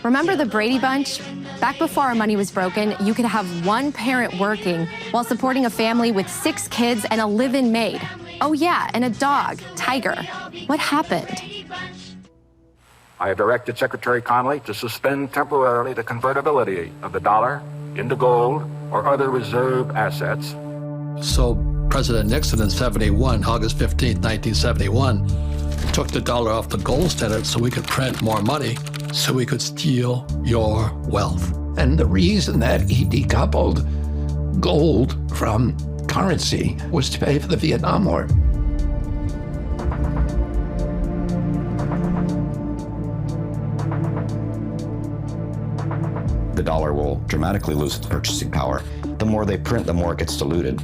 Remember the Brady Bunch? Back before our money was broken, you could have one parent working while supporting a family with 6 kids and a live-in maid. Oh yeah, and a dog, Tiger. What happened? I have directed Secretary Connally to suspend temporarily the convertibility of the dollar into gold or other reserve assets. So President Nixon in August 15, 1971, took the dollar off the gold standard so we could print more money, so we could steal your wealth. And the reason that he decoupled gold from currency was to pay for the Vietnam War. The dollar will dramatically lose its purchasing power. The more they print, the more it gets diluted.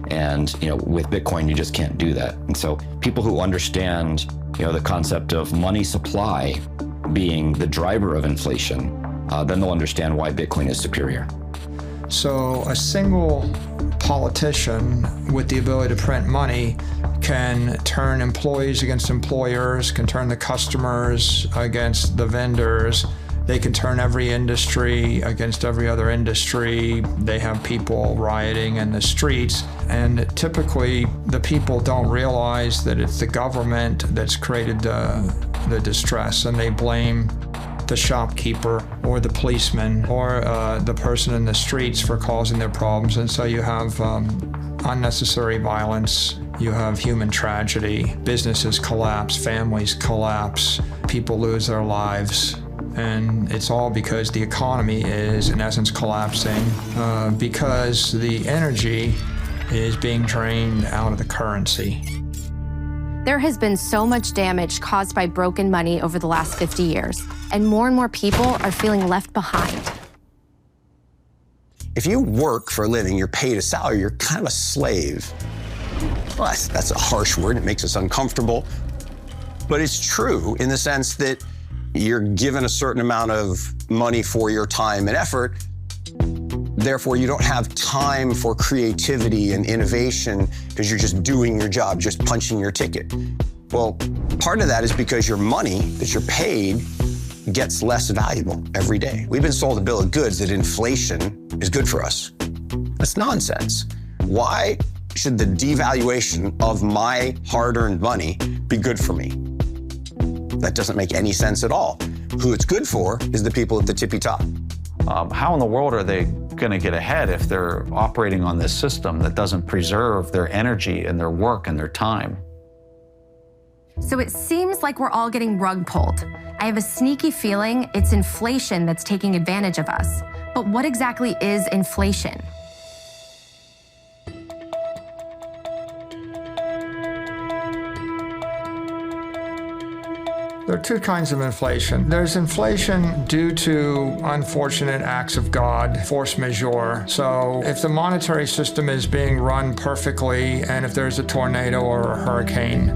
And with Bitcoin, you just can't do that. And so people who understand the concept of money supply being the driver of inflation, then they'll understand why Bitcoin is superior. So a single politician with the ability to print money can turn employees against employers, can turn the customers against the vendors. They can turn every industry against every other industry. They have people rioting in the streets. And typically, the people don't realize that it's the government that's created the distress, and they blame the shopkeeper or the policeman or the person in the streets for causing their problems. And so you have unnecessary violence. You have human tragedy. Businesses collapse, families collapse, people lose their lives. And it's all because the economy is, in essence, collapsing because the energy is being drained out of the currency. There has been so much damage caused by broken money over the last 50 years, and more people are feeling left behind. If you work for a living, you're paid a salary, you're kind of a slave. Well, that's a harsh word, it makes us uncomfortable. But it's true in the sense that you're given a certain amount of money for your time and effort. Therefore, you don't have time for creativity and innovation because you're just doing your job, just punching your ticket. Well, part of that is because your money that you're paid gets less valuable every day. We've been sold a bill of goods that inflation is good for us. That's nonsense. Why should the devaluation of my hard-earned money be good for me? That doesn't make any sense at all. Who it's good for is the people at the tippy top. How in the world are they going to get ahead if they're operating on this system that doesn't preserve their energy and their work and their time? So it seems like we're all getting rug pulled. I have a sneaky feeling it's inflation that's taking advantage of us. But what exactly is inflation? There are two kinds of inflation. There's inflation due to unfortunate acts of God, force majeure. So if the monetary system is being run perfectly, and if there's a tornado or a hurricane,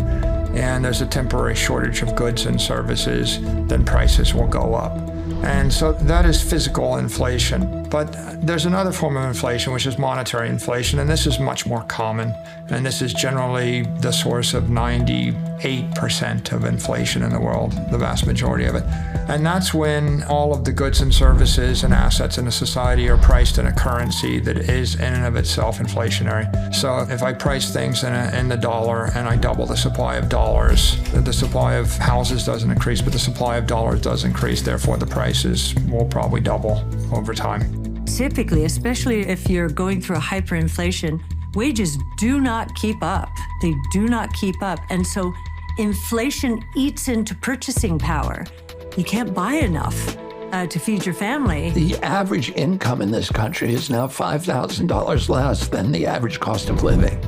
and there's a temporary shortage of goods and services, then prices will go up. And so that is physical inflation. But there's another form of inflation, which is monetary inflation, and this is much more common. And this is generally the source of 98% of inflation in the world, the vast majority of it. And that's when all of the goods and services and assets in a society are priced in a currency that is in and of itself inflationary. So if I price things in the dollar and I double the supply of dollars, the supply of houses doesn't increase, but the supply of dollars does increase, therefore the prices will probably double over time. Typically, especially if you're going through a hyperinflation, wages do not keep up. They do not keep up. And so inflation eats into purchasing power. You can't buy enough to feed your family. The average income in this country is now $5,000 less than the average cost of living.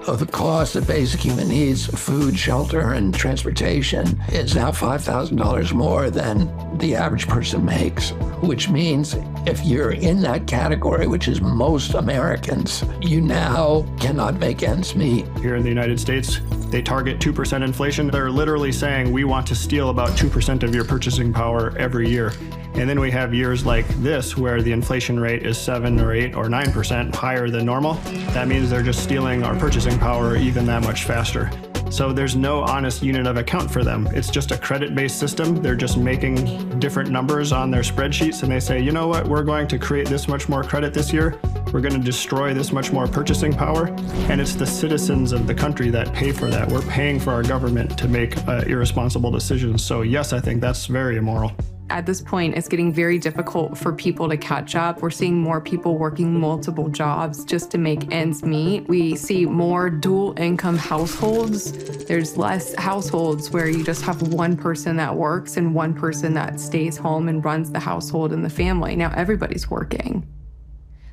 The cost of basic human needs, food, shelter, and transportation is now $5,000 more than the average person makes, which means if you're in that category, which is most Americans, you now cannot make ends meet. Here in the United States, they target 2% inflation. They're literally saying we want to steal about 2% of your purchasing power every year. And then we have years like this where the inflation rate is 7 or 8 or 9% higher than normal. That means they're just stealing our purchasing power even that much faster. So there's no honest unit of account for them. It's just a credit-based system. They're just making different numbers on their spreadsheets, and they say, you know what, we're going to create this much more credit this year. We're going to destroy this much more purchasing power. And it's the citizens of the country that pay for that. We're paying for our government to make irresponsible decisions. So yes, I think that's very immoral. At this point, it's getting very difficult for people to catch up. We're seeing more people working multiple jobs just to make ends meet. We see more dual income households. There's less households where you just have one person that works and one person that stays home and runs the household and the family. Now everybody's working.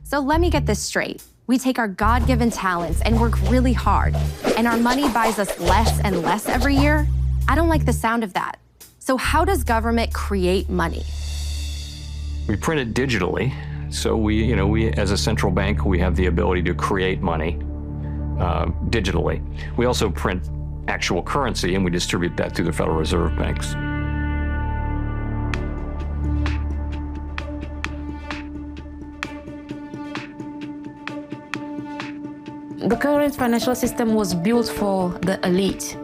So let me get this straight. We take our God-given talents and work really hard, and our money buys us less and less every year? I don't like the sound of that. So how does government create money? We print it digitally. So we as a central bank, we have the ability to create money digitally. We also print actual currency, and we distribute that through the Federal Reserve banks. The current financial system was built for the elite.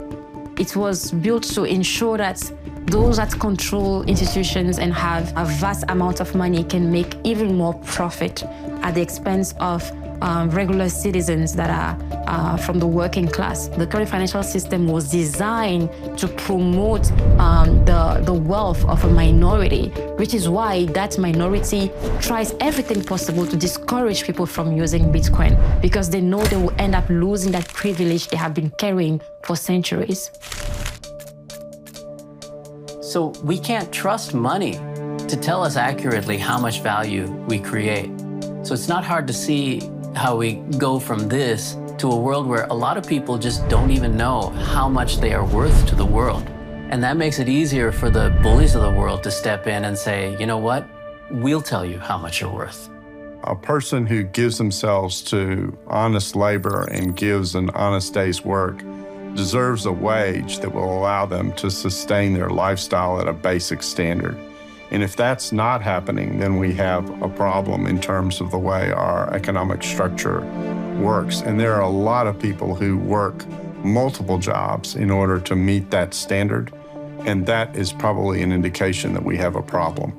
It was built to ensure that those that control institutions and have a vast amount of money can make even more profit at the expense of regular citizens that are from the working class. The current financial system was designed to promote the wealth of a minority, which is why that minority tries everything possible to discourage people from using Bitcoin, because they know they will end up losing that privilege they have been carrying for centuries. So we can't trust money to tell us accurately how much value we create. So it's not hard to see how we go from this to a world where a lot of people just don't even know how much they are worth to the world. And that makes it easier for the bullies of the world to step in and say, you know what, we'll tell you how much you're worth. A person who gives themselves to honest labor and gives an honest day's work deserves a wage that will allow them to sustain their lifestyle at a basic standard. And if that's not happening, then we have a problem in terms of the way our economic structure works. And there are a lot of people who work multiple jobs in order to meet that standard. And that is probably an indication that we have a problem.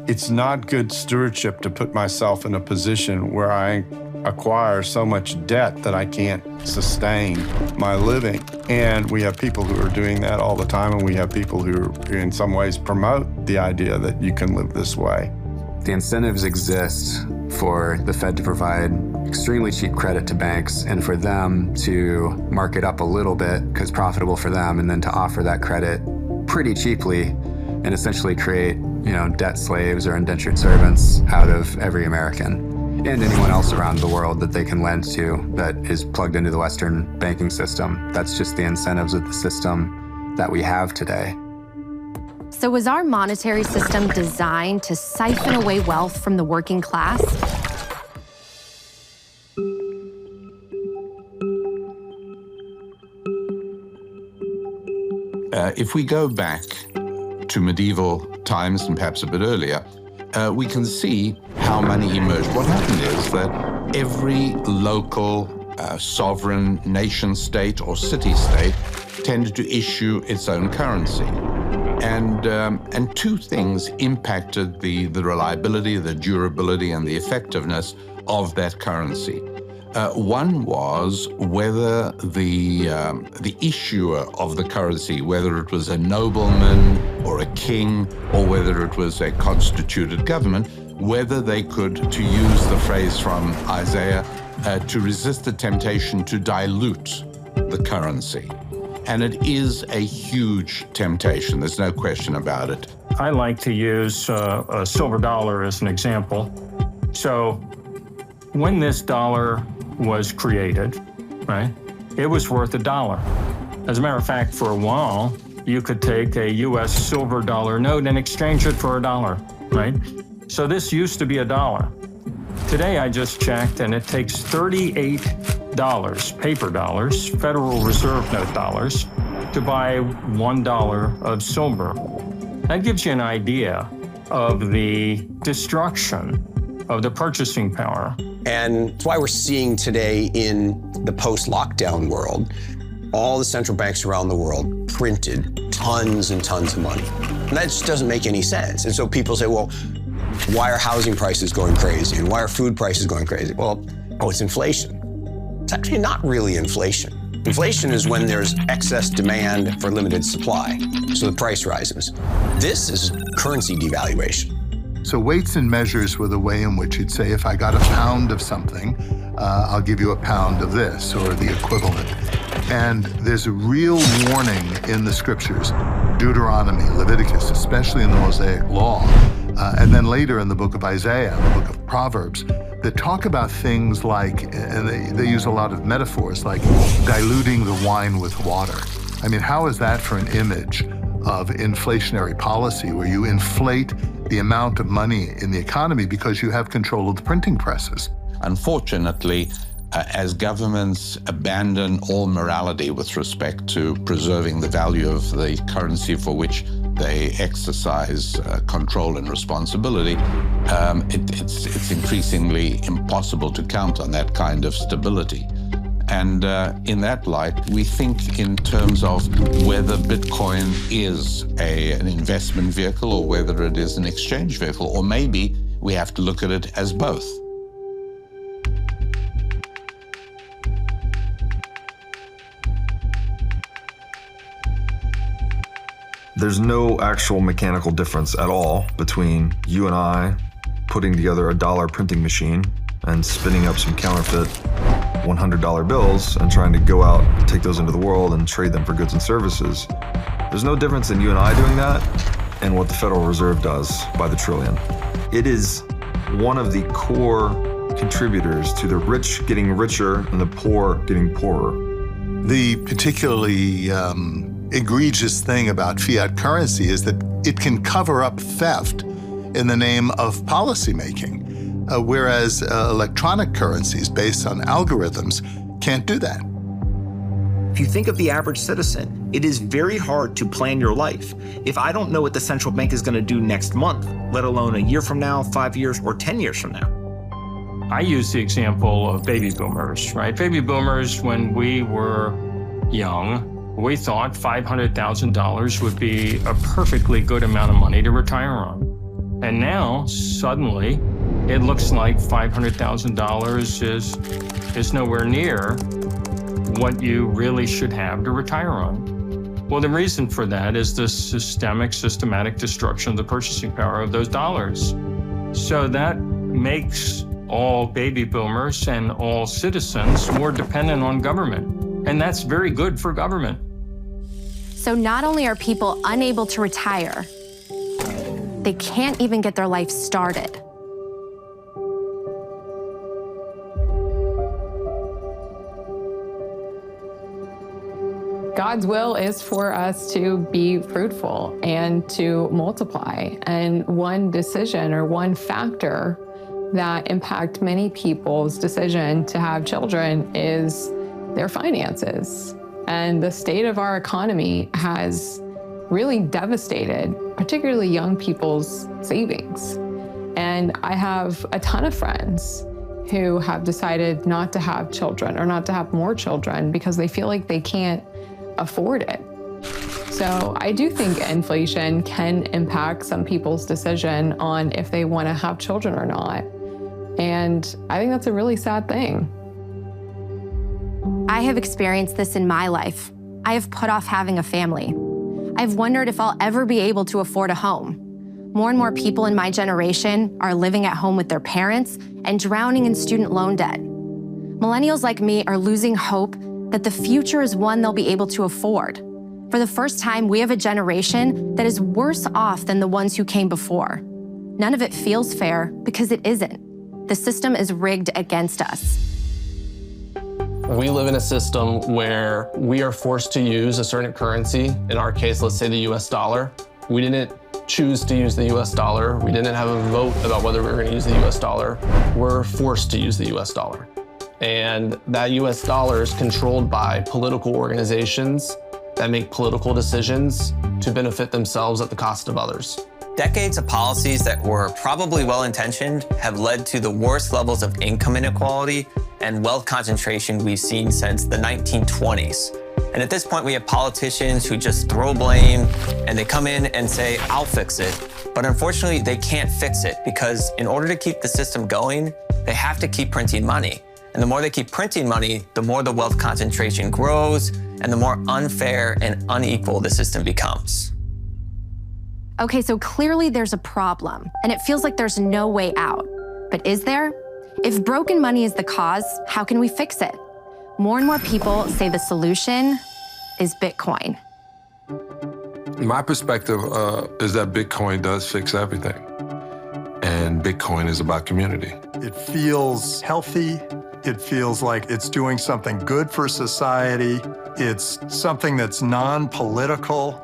It's not good stewardship to put myself in a position where I acquire so much debt that I can't sustain my living. And we have people who are doing that all the time, and we have people who in some ways promote the idea that you can live this way. The incentives exist for the Fed to provide extremely cheap credit to banks and for them to mark it up a little bit because it's profitable for them, and then to offer that credit pretty cheaply and essentially create, debt slaves or indentured servants out of every American and anyone else around the world that they can lend to that is plugged into the Western banking system. That's just the incentives of the system that we have today. So was our monetary system designed to siphon away wealth from the working class? If we go back to medieval times and perhaps a bit earlier, we can see how money emerged. What happened is that every local sovereign nation state or city-state tended to issue its own currency. And two things impacted the reliability, the durability, and the effectiveness of that currency. One was whether the issuer of the currency, whether it was a nobleman or a king, or whether it was a constituted government, whether they could, to use the phrase from Isaiah, to resist the temptation to dilute the currency. And it is a huge temptation. There's no question about it. I like to use a silver dollar as an example. So when this dollar was created, right, it was worth $1. As a matter of fact, for a while, you could take a U.S. silver dollar note and exchange it for $1, right? So this used to be $1. Today, I just checked, and it takes $38, paper dollars, Federal Reserve note dollars, to buy $1 of silver. That gives you an idea of the destruction of the purchasing power. And it's why we're seeing today in the post-lockdown world all the central banks around the world printed tons and tons of money. And that just doesn't make any sense. And so people say, well, why are housing prices going crazy? And why are food prices going crazy? Well, it's inflation. It's actually not really inflation. Inflation is when there's excess demand for limited supply, so the price rises. This is currency devaluation. So weights and measures were the way in which you'd say, if I got a pound of something, I'll give you a pound of this, or the equivalent. And there's a real warning in the scriptures, Deuteronomy, Leviticus, especially in the Mosaic Law, and then later in the book of Isaiah, the book of Proverbs, that talk about things like, and they use a lot of metaphors, like diluting the wine with water. I mean, how is that for an image of inflationary policy, where you inflate the amount of money in the economy because you have control of the printing presses? Unfortunately, as governments abandon all morality with respect to preserving the value of the currency for which they exercise control and responsibility, it's increasingly impossible to count on that kind of stability. And in that light, we think in terms of whether Bitcoin is an investment vehicle or whether it is an exchange vehicle, or maybe we have to look at it as both. There's no actual mechanical difference at all between you and I putting together a dollar printing machine and spinning up some counterfeit $100 bills and trying to go out and take those into the world and trade them for goods and services. There's no difference in you and I doing that and what the Federal Reserve does by the trillion. It is one of the core contributors to the rich getting richer and the poor getting poorer. The particularly egregious thing about fiat currency is that it can cover up theft in the name of policymaking, whereas electronic currencies based on algorithms can't do that. If you think of the average citizen, it is very hard to plan your life. If I don't know what the central bank is going to do next month, let alone a year from now, 5 years, or 10 years from now. I use the example of baby boomers, right? Baby boomers, when we were young, we thought $500,000 would be a perfectly good amount of money to retire on. And now, suddenly, it looks like $500,000 is nowhere near what you really should have to retire on. Well, the reason for that is the systematic destruction of the purchasing power of those dollars. So that makes all baby boomers and all citizens more dependent on government. And that's very good for government. So not only are people unable to retire, they can't even get their life started. God's will is for us to be fruitful and to multiply. And one decision or one factor that impact many people's decision to have children is their finances. And the state of our economy has really devastated, particularly young people's savings. And I have a ton of friends who have decided not to have children or not to have more children because they feel like they can't afford it. So I do think inflation can impact some people's decision on if they want to have children or not. And I think that's a really sad thing. I have experienced this in my life. I have put off having a family. I've wondered if I'll ever be able to afford a home. More and more people in my generation are living at home with their parents and drowning in student loan debt. Millennials like me are losing hope that the future is one they'll be able to afford. For the first time, we have a generation that is worse off than the ones who came before. None of it feels fair because it isn't. The system is rigged against us. We live in a system where we are forced to use a certain currency. In our case, let's say the US dollar. We didn't choose to use the US dollar. We didn't have a vote about whether we were going to use the US dollar. We're forced to use the US dollar. And that US dollar is controlled by political organizations that make political decisions to benefit themselves at the cost of others. Decades of policies that were probably well-intentioned have led to the worst levels of income inequality and wealth concentration we've seen since the 1920s. And at this point, we have politicians who just throw blame and they come in and say, I'll fix it. But unfortunately, they can't fix it because in order to keep the system going, they have to keep printing money. And the more they keep printing money, the more the wealth concentration grows and the more unfair and unequal the system becomes. Okay, so clearly there's a problem, and it feels like there's no way out. But is there? If broken money is the cause, how can we fix it? More and more people say the solution is Bitcoin. My perspective is that Bitcoin does fix everything. And Bitcoin is about community. It feels healthy. It feels like it's doing something good for society. It's something that's non-political.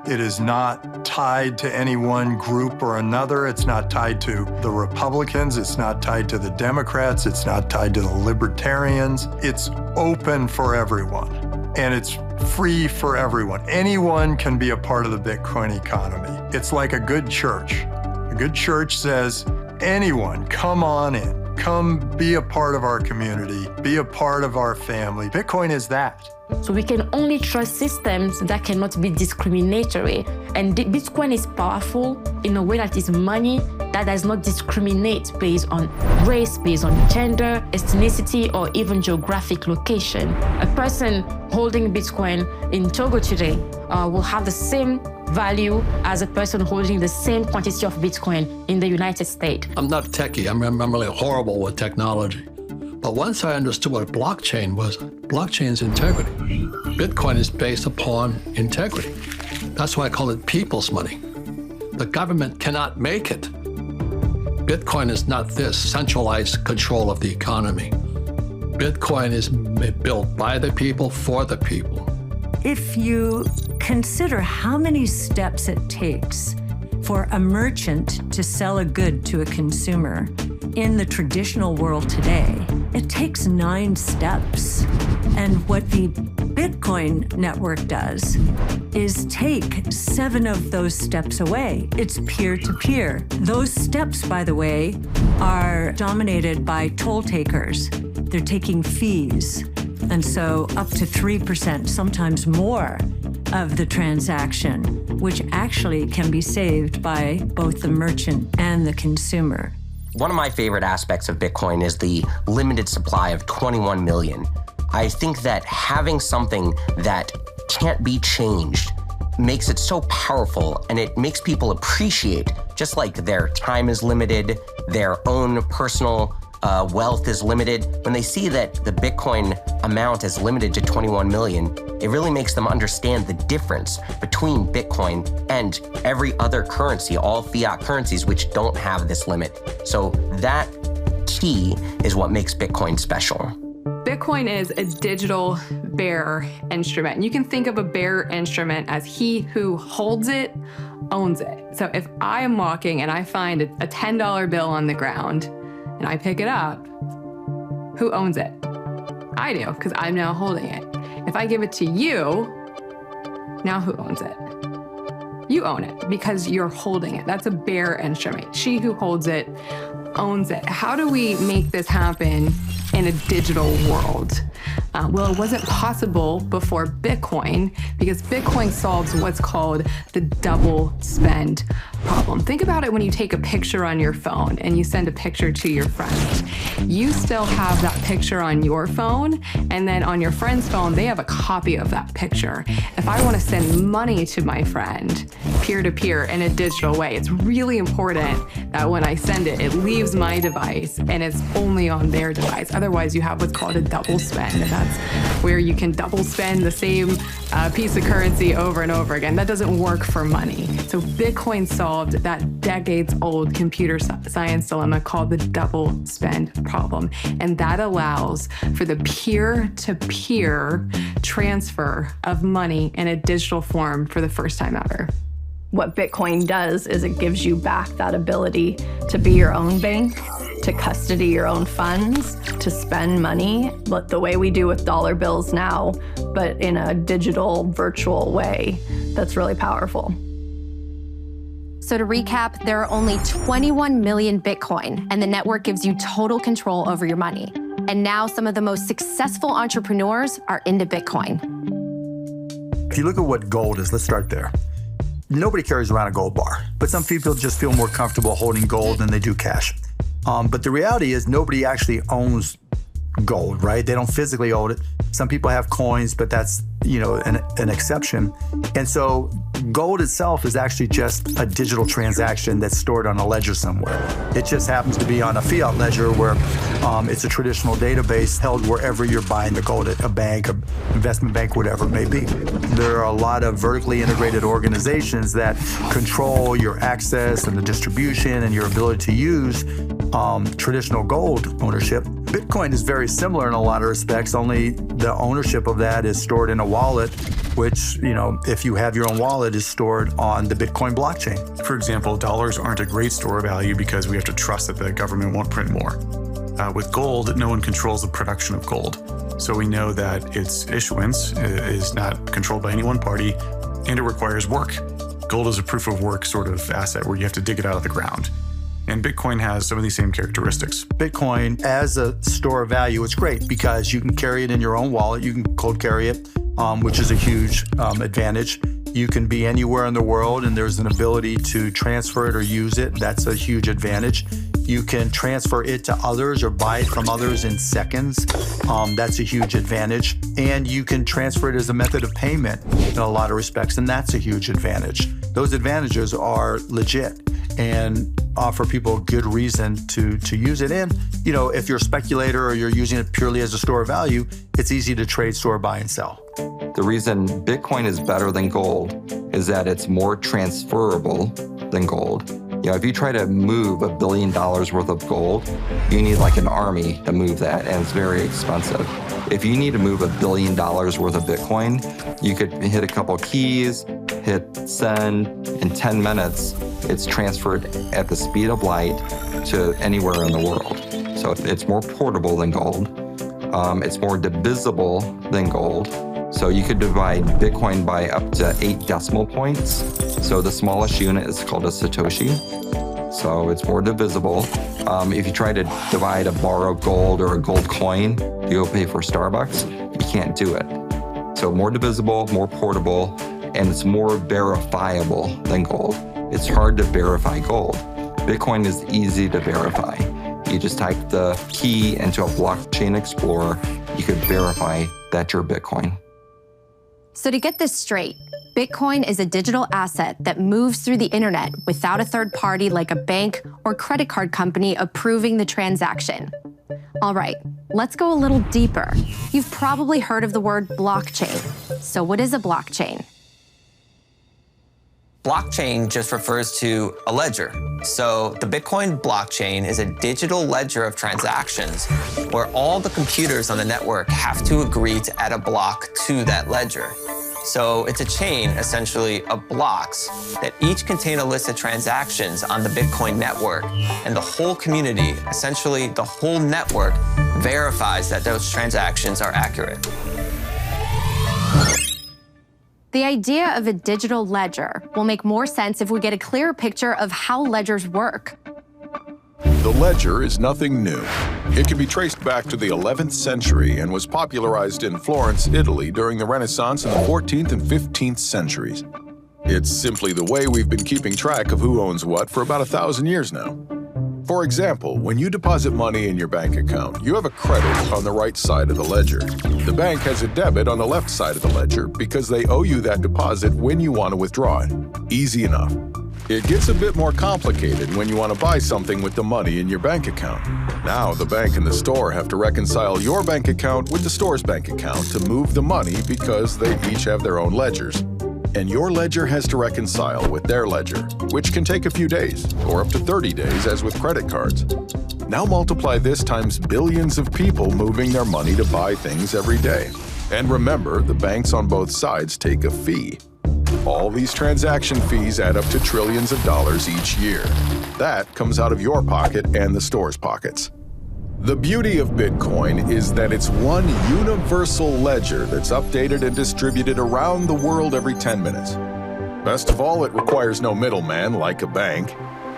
It is not tied to any one group or another. It's not tied to the Republicans. It's not tied to the Democrats. It's not tied to the Libertarians. It's open for everyone, and it's free for everyone. Anyone can be a part of the Bitcoin economy. It's like a good church. A good church says, anyone, come on in. Come be a part of our community. Be a part of our family. Bitcoin is that. So we can only trust systems that cannot be discriminatory. And Bitcoin is powerful in a way that is money that does not discriminate based on race, based on gender, ethnicity, or even geographic location. A person holding Bitcoin in Togo today will have the same value as a person holding the same quantity of Bitcoin in the United States. I'm not techie. I'm really horrible with technology. But once I understood what blockchain was, blockchain is integrity. Bitcoin is based upon integrity. That's why I call it people's money. The government cannot make it. Bitcoin is not this centralized control of the economy. Bitcoin is built by the people, for the people. If you consider how many steps it takes for a merchant to sell a good to a consumer in the traditional world today, it takes 9 steps. And what the Bitcoin network does is take 7 of those steps away. It's peer-to-peer. Those steps, by the way, are dominated by toll takers. They're taking fees. And so up to 3%, sometimes more, of the transaction, which actually can be saved by both the merchant and the consumer. One of my favorite aspects of Bitcoin is the limited supply of 21 million. I think that having something that can't be changed makes it so powerful, and it makes people appreciate, just like their time is limited, their own personal wealth is limited. When they see that the Bitcoin amount is limited to 21 million, it really makes them understand the difference between Bitcoin and every other currency, all fiat currencies which don't have this limit. So that key is what makes Bitcoin special. Bitcoin is a digital bearer instrument. And you can think of a bearer instrument as he who holds it, owns it. So if I am walking and I find a $10 bill on the ground and I pick it up, who owns it? I do, because I'm now holding it. If I give it to you, now who owns it? You own it because you're holding it. That's a bearer instrument. She who holds it owns it. How do we make this happen in a digital world? Well, it wasn't possible before Bitcoin because Bitcoin solves what's called the double spend problem. Think about it when you take a picture on your phone and you send a picture to your friend. You still have that picture on your phone, and then on your friend's phone, they have a copy of that picture. If I want to send money to my friend peer-to-peer in a digital way, it's really important that when I send it, it leaves my device and it's only on their device. Otherwise, you have what's called a double spend, and that's where you can double spend the same piece of currency over and over again. That doesn't work for money. So Bitcoin solved that decades-old computer science dilemma called the double spend problem. And that allows for the peer-to-peer transfer of money in a digital form for the first time ever. What Bitcoin does is it gives you back that ability to be your own bank, to custody your own funds, to spend money, but the way we do with dollar bills now, but in a digital, virtual way that's really powerful. So to recap, there are only 21 million Bitcoin, and the network gives you total control over your money. And now some of the most successful entrepreneurs are into Bitcoin. If you look at what gold is, let's start there. Nobody carries around a gold bar, but some people just feel more comfortable holding gold than they do cash. But the reality is nobody actually owns gold, right? They don't physically own it. Some people have coins, but that's, an exception. And so gold itself is actually just a digital transaction that's stored on a ledger somewhere. It just happens to be on a fiat ledger where it's a traditional database held wherever you're buying the gold, at a bank, an investment bank, whatever it may be. There are a lot of vertically integrated organizations that control your access and the distribution and your ability to use traditional gold ownership. Bitcoin is very similar in a lot of respects, only the ownership of that is stored in a wallet, which, if you have your own wallet, is stored on the Bitcoin blockchain. For example, dollars aren't a great store of value because we have to trust that the government won't print more. With gold, no one controls the production of gold. So we know that its issuance is not controlled by any one party, and it requires work. Gold is a proof of work sort of asset where you have to dig it out of the ground. And Bitcoin has some of these same characteristics. Bitcoin, as a store of value, it's great because you can carry it in your own wallet. You can cold carry it, which is a huge advantage. You can be anywhere in the world and there's an ability to transfer it or use it. That's a huge advantage. You can transfer it to others or buy it from others in seconds. That's a huge advantage. And you can transfer it as a method of payment in a lot of respects, and that's a huge advantage. Those advantages are legit and offer people a good reason to use it. And, if you're a speculator or you're using it purely as a store of value, it's easy to trade, store, buy, and sell. The reason Bitcoin is better than gold is that it's more transferable than gold. If you try to move $1 billion worth of gold, you need like an army to move that, and it's very expensive. If you need to move $1 billion worth of Bitcoin, you could hit a couple keys, hit send, in 10 minutes, it's transferred at the speed of light to anywhere in the world. So it's more portable than gold. It's more divisible than gold. So you could divide Bitcoin by up to 8 decimal points. So the smallest unit is called a Satoshi. So it's more divisible. If you try to divide a bar of gold or a gold coin to go pay for Starbucks, you can't do it. So more divisible, more portable, and it's more verifiable than gold. It's hard to verify gold. Bitcoin is easy to verify. You just type the key into a blockchain explorer, you could verify that you're Bitcoin. So to get this straight, Bitcoin is a digital asset that moves through the internet without a third party like a bank or credit card company approving the transaction. All right, let's go a little deeper. You've probably heard of the word blockchain. So what is a blockchain? Blockchain just refers to a ledger. So the Bitcoin blockchain is a digital ledger of transactions where all the computers on the network have to agree to add a block to that ledger. So it's a chain, essentially, of blocks that each contain a list of transactions on the Bitcoin network. And the whole community, essentially the whole network, verifies that those transactions are accurate. The idea of a digital ledger will make more sense if we get a clearer picture of how ledgers work. The ledger is nothing new. It can be traced back to the 11th century and was popularized in Florence, Italy during the Renaissance in the 14th and 15th centuries. It's simply the way we've been keeping track of who owns what for about 1,000 years now. For example, when you deposit money in your bank account, you have a credit on the right side of the ledger. The bank has a debit on the left side of the ledger because they owe you that deposit when you want to withdraw it. Easy enough. It gets a bit more complicated when you want to buy something with the money in your bank account. Now the bank and the store have to reconcile your bank account with the store's bank account to move the money because they each have their own ledgers. And your ledger has to reconcile with their ledger, which can take a few days, or up to 30 days as with credit cards. Now multiply this times billions of people moving their money to buy things every day. And remember, the banks on both sides take a fee. All these transaction fees add up to trillions of dollars each year. That comes out of your pocket and the store's pockets. The beauty of Bitcoin is that it's one universal ledger that's updated and distributed around the world every 10 minutes. Best of all, it requires no middleman like a bank,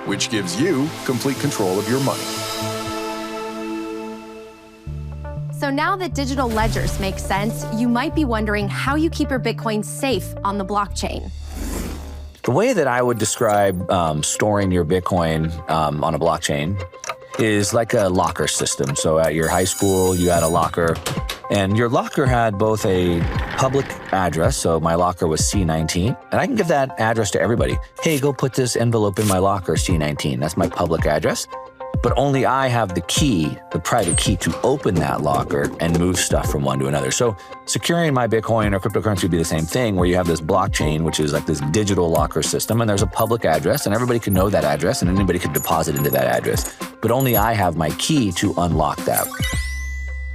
which gives you complete control of your money. So now that digital ledgers make sense, you might be wondering how you keep your Bitcoin safe on the blockchain. The way that I would describe storing your Bitcoin on a blockchain is like a locker system. So at your high school, you had a locker, and your locker had both a public address, so my locker was C19, and I can give that address to everybody. Hey, go put this envelope in my locker, C19. That's my public address. But only I have the key, the private key, to open that locker and move stuff from one to another. So securing my Bitcoin or cryptocurrency would be the same thing, where you have this blockchain, which is like this digital locker system, and there's a public address, and everybody can know that address, and anybody can deposit into that address. But only I have my key to unlock that.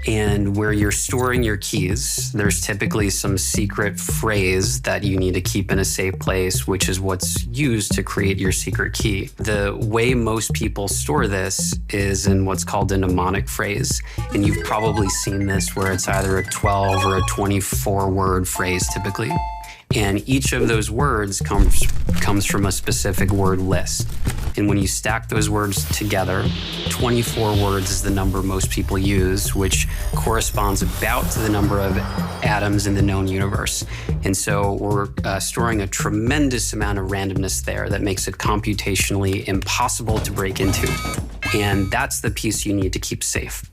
And where you're storing your keys, there's typically some secret phrase that you need to keep in a safe place, which is what's used to create your secret key. The way most people store this is in what's called a mnemonic phrase. And you've probably seen this where it's either a 12 or a 24-word phrase typically. And each of those words comes from a specific word list. And when you stack those words together, 24 words is the number most people use, which corresponds about to the number of atoms in the known universe. And so we're storing a tremendous amount of randomness there that makes it computationally impossible to break into. And that's the piece you need to keep safe.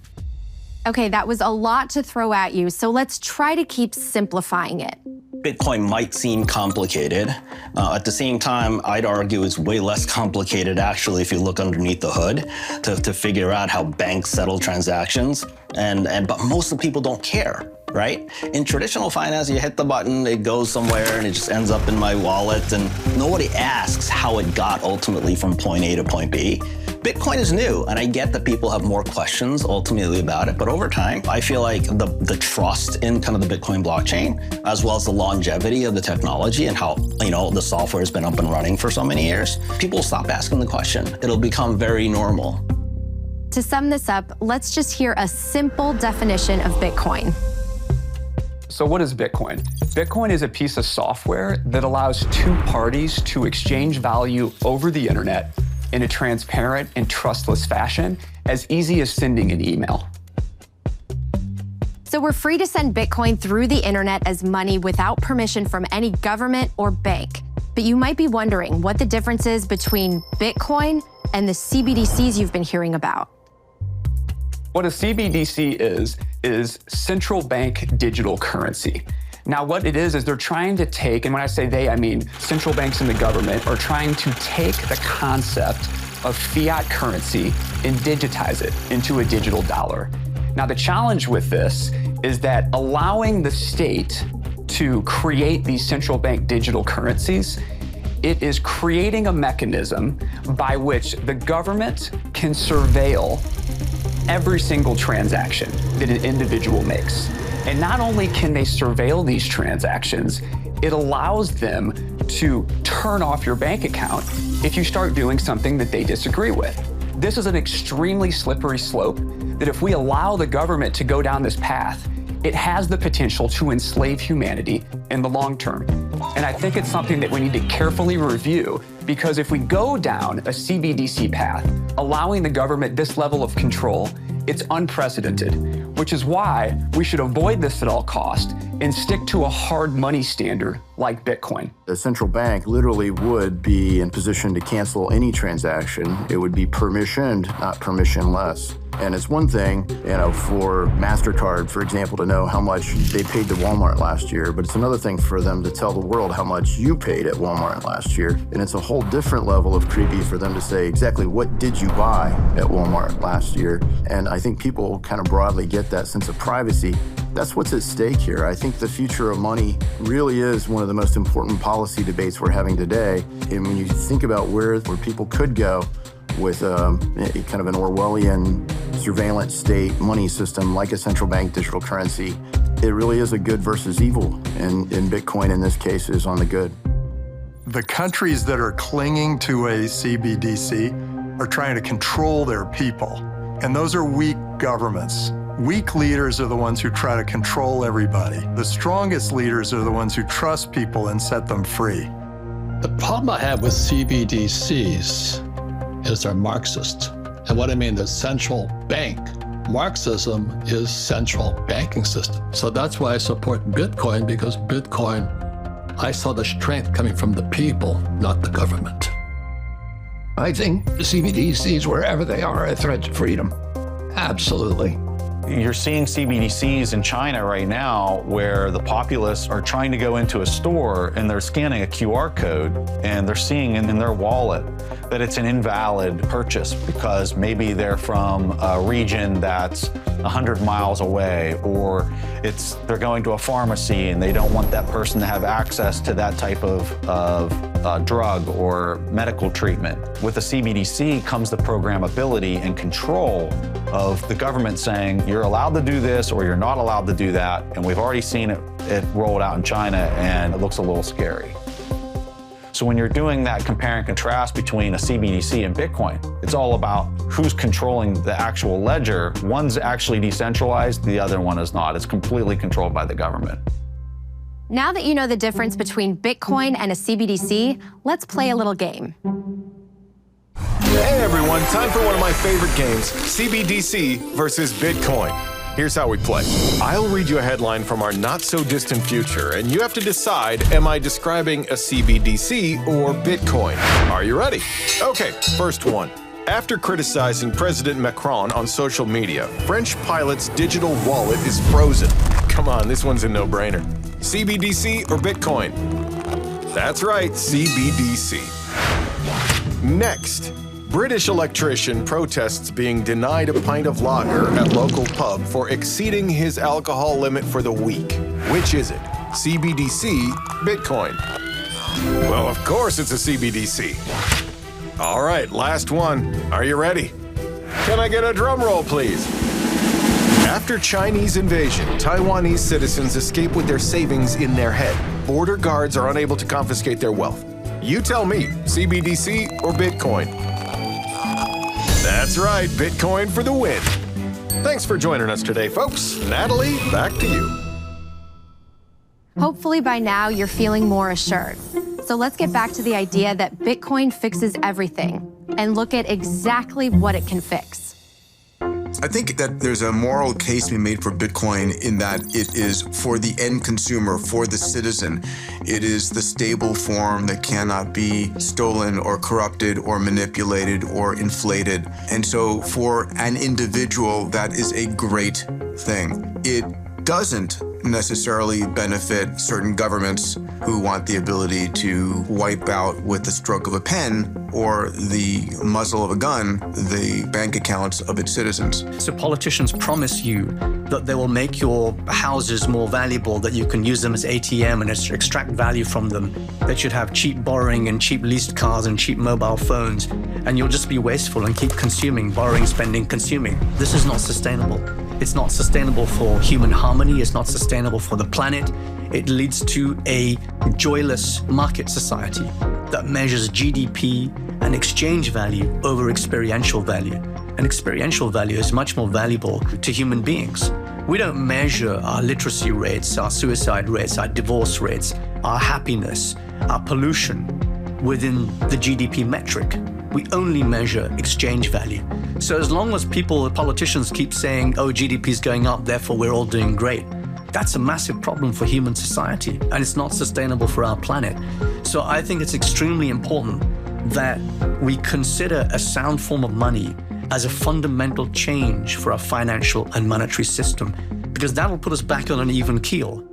Okay, that was a lot to throw at you, so let's try to keep simplifying it. Bitcoin might seem complicated. At the same time, I'd argue it's way less complicated actually if you look underneath the hood to figure out how banks settle transactions. But most of the people don't care, right? In traditional finance, you hit the button, it goes somewhere, and it just ends up in my wallet, and nobody asks how it got ultimately from point A to point B. Bitcoin is new, and I get that people have more questions ultimately about it, but over time, I feel like the trust in kind of the Bitcoin blockchain, as well as the longevity of the technology and how, the software has been up and running for so many years, people will stop asking the question. It'll become very normal. To sum this up, let's just hear a simple definition of Bitcoin. So what is Bitcoin? Bitcoin is a piece of software that allows two parties to exchange value over the internet in a transparent and trustless fashion, as easy as sending an email. So we're free to send Bitcoin through the internet as money without permission from any government or bank. But you might be wondering what the difference is between Bitcoin and the CBDCs you've been hearing about. What a CBDC is central bank digital currency. Now, what it is they're trying to take, and when I say they, I mean central banks and the government, are trying to take the concept of fiat currency and digitize it into a digital dollar. Now, the challenge with this is that allowing the state to create these central bank digital currencies, it is creating a mechanism by which the government can surveil every single transaction that an individual makes. And not only can they surveil these transactions, it allows them to turn off your bank account if you start doing something that they disagree with. This is an extremely slippery slope that if we allow the government to go down this path, it has the potential to enslave humanity in the long term. And I think it's something that we need to carefully review, because if we go down a CBDC path, allowing the government this level of control, it's unprecedented, which is why we should avoid this at all costs and stick to a hard money standard like Bitcoin. The central bank literally would be in position to cancel any transaction. It would be permissioned, not permissionless. And it's one thing, for MasterCard, for example, to know how much they paid to Walmart last year, but it's another thing for them to tell the world how much you paid at Walmart last year. And it's a whole different level of creepy for them to say exactly what did you buy at Walmart last year. And I think people kind of broadly get that sense of privacy. That's what's at stake here. I think the future of money really is one of the most important policy debates we're having today. And when you think about where people could go with kind of an Orwellian surveillance state money system like a central bank digital currency, it really is a good versus evil, and Bitcoin in this case is on the good. The countries that are clinging to a CBDC are trying to control their people, and those are weak governments. Weak leaders are the ones who try to control everybody. The strongest leaders are the ones who trust people and set them free. The problem I have with CBDCs is they're Marxist. And what I mean, the central bank Marxism is central banking system. So that's why I support Bitcoin, because Bitcoin, I saw the strength coming from the people, not the government. I think CBDCs, wherever they are a threat to freedom. Absolutely. You're seeing CBDCs in China right now where the populace are trying to go into a store and they're scanning a QR code and they're seeing in their wallet that it's an invalid purchase because maybe they're from a region that's 100 miles away, or they're going to a pharmacy and they don't want that person to have access to that type of drug or medical treatment. With the CBDC comes the programmability and control of the government saying you're allowed to do this or you're not allowed to do that. And we've already seen it rolled out in China, and it looks a little scary. So when you're doing that compare and contrast between a CBDC and Bitcoin, it's all about who's controlling the actual ledger. One's actually decentralized, the other one is not. It's completely controlled by the government. Now that you know the difference between Bitcoin and a CBDC, let's play a little game. Hey everyone, time for one of my favorite games, CBDC versus Bitcoin. Here's how we play. I'll read you a headline from our not-so-distant future, and you have to decide, am I describing a CBDC or Bitcoin? Are you ready? Okay, first one. After criticizing President Macron on social media, French pilot's digital wallet is frozen. Come on, this one's a no-brainer. CBDC or Bitcoin? That's right, CBDC. Next. British electrician protests being denied a pint of lager at local pub for exceeding his alcohol limit for the week. Which is it? CBDC, Bitcoin? Well, of course it's a CBDC. All right, last one. Are you ready? Can I get a drum roll, please? After Chinese invasion, Taiwanese citizens escape with their savings in their head. Border guards are unable to confiscate their wealth. You tell me, CBDC or Bitcoin? That's right, Bitcoin for the win. Thanks for joining us today, folks. Natalie, back to you. Hopefully by now you're feeling more assured. So let's get back to the idea that Bitcoin fixes everything and look at exactly what it can fix. I think that there's a moral case to be made for Bitcoin in that it is for the end consumer, for the citizen. It is the stable form that cannot be stolen or corrupted or manipulated or inflated. And so for an individual, that is a great thing. It doesn't necessarily benefit certain governments who want the ability to wipe out with the stroke of a pen or the muzzle of a gun the bank accounts of its citizens. So politicians promise you that they will make your houses more valuable, that you can use them as ATM and extract value from them, that you'd have cheap borrowing and cheap leased cars and cheap mobile phones, and you'll just be wasteful and keep consuming, borrowing, spending, consuming. This is not sustainable. It's not sustainable for human harmony. It's not sustainable for the planet. It leads to a joyless market society that measures GDP and exchange value over experiential value. And experiential value is much more valuable to human beings. We don't measure our literacy rates, our suicide rates, our divorce rates, our happiness, our pollution within the GDP metric. We only measure exchange value. So as long as politicians keep saying, oh, GDP is going up, therefore we're all doing great, that's a massive problem for human society, and it's not sustainable for our planet. So I think it's extremely important that we consider a sound form of money as a fundamental change for our financial and monetary system, because that'll put us back on an even keel.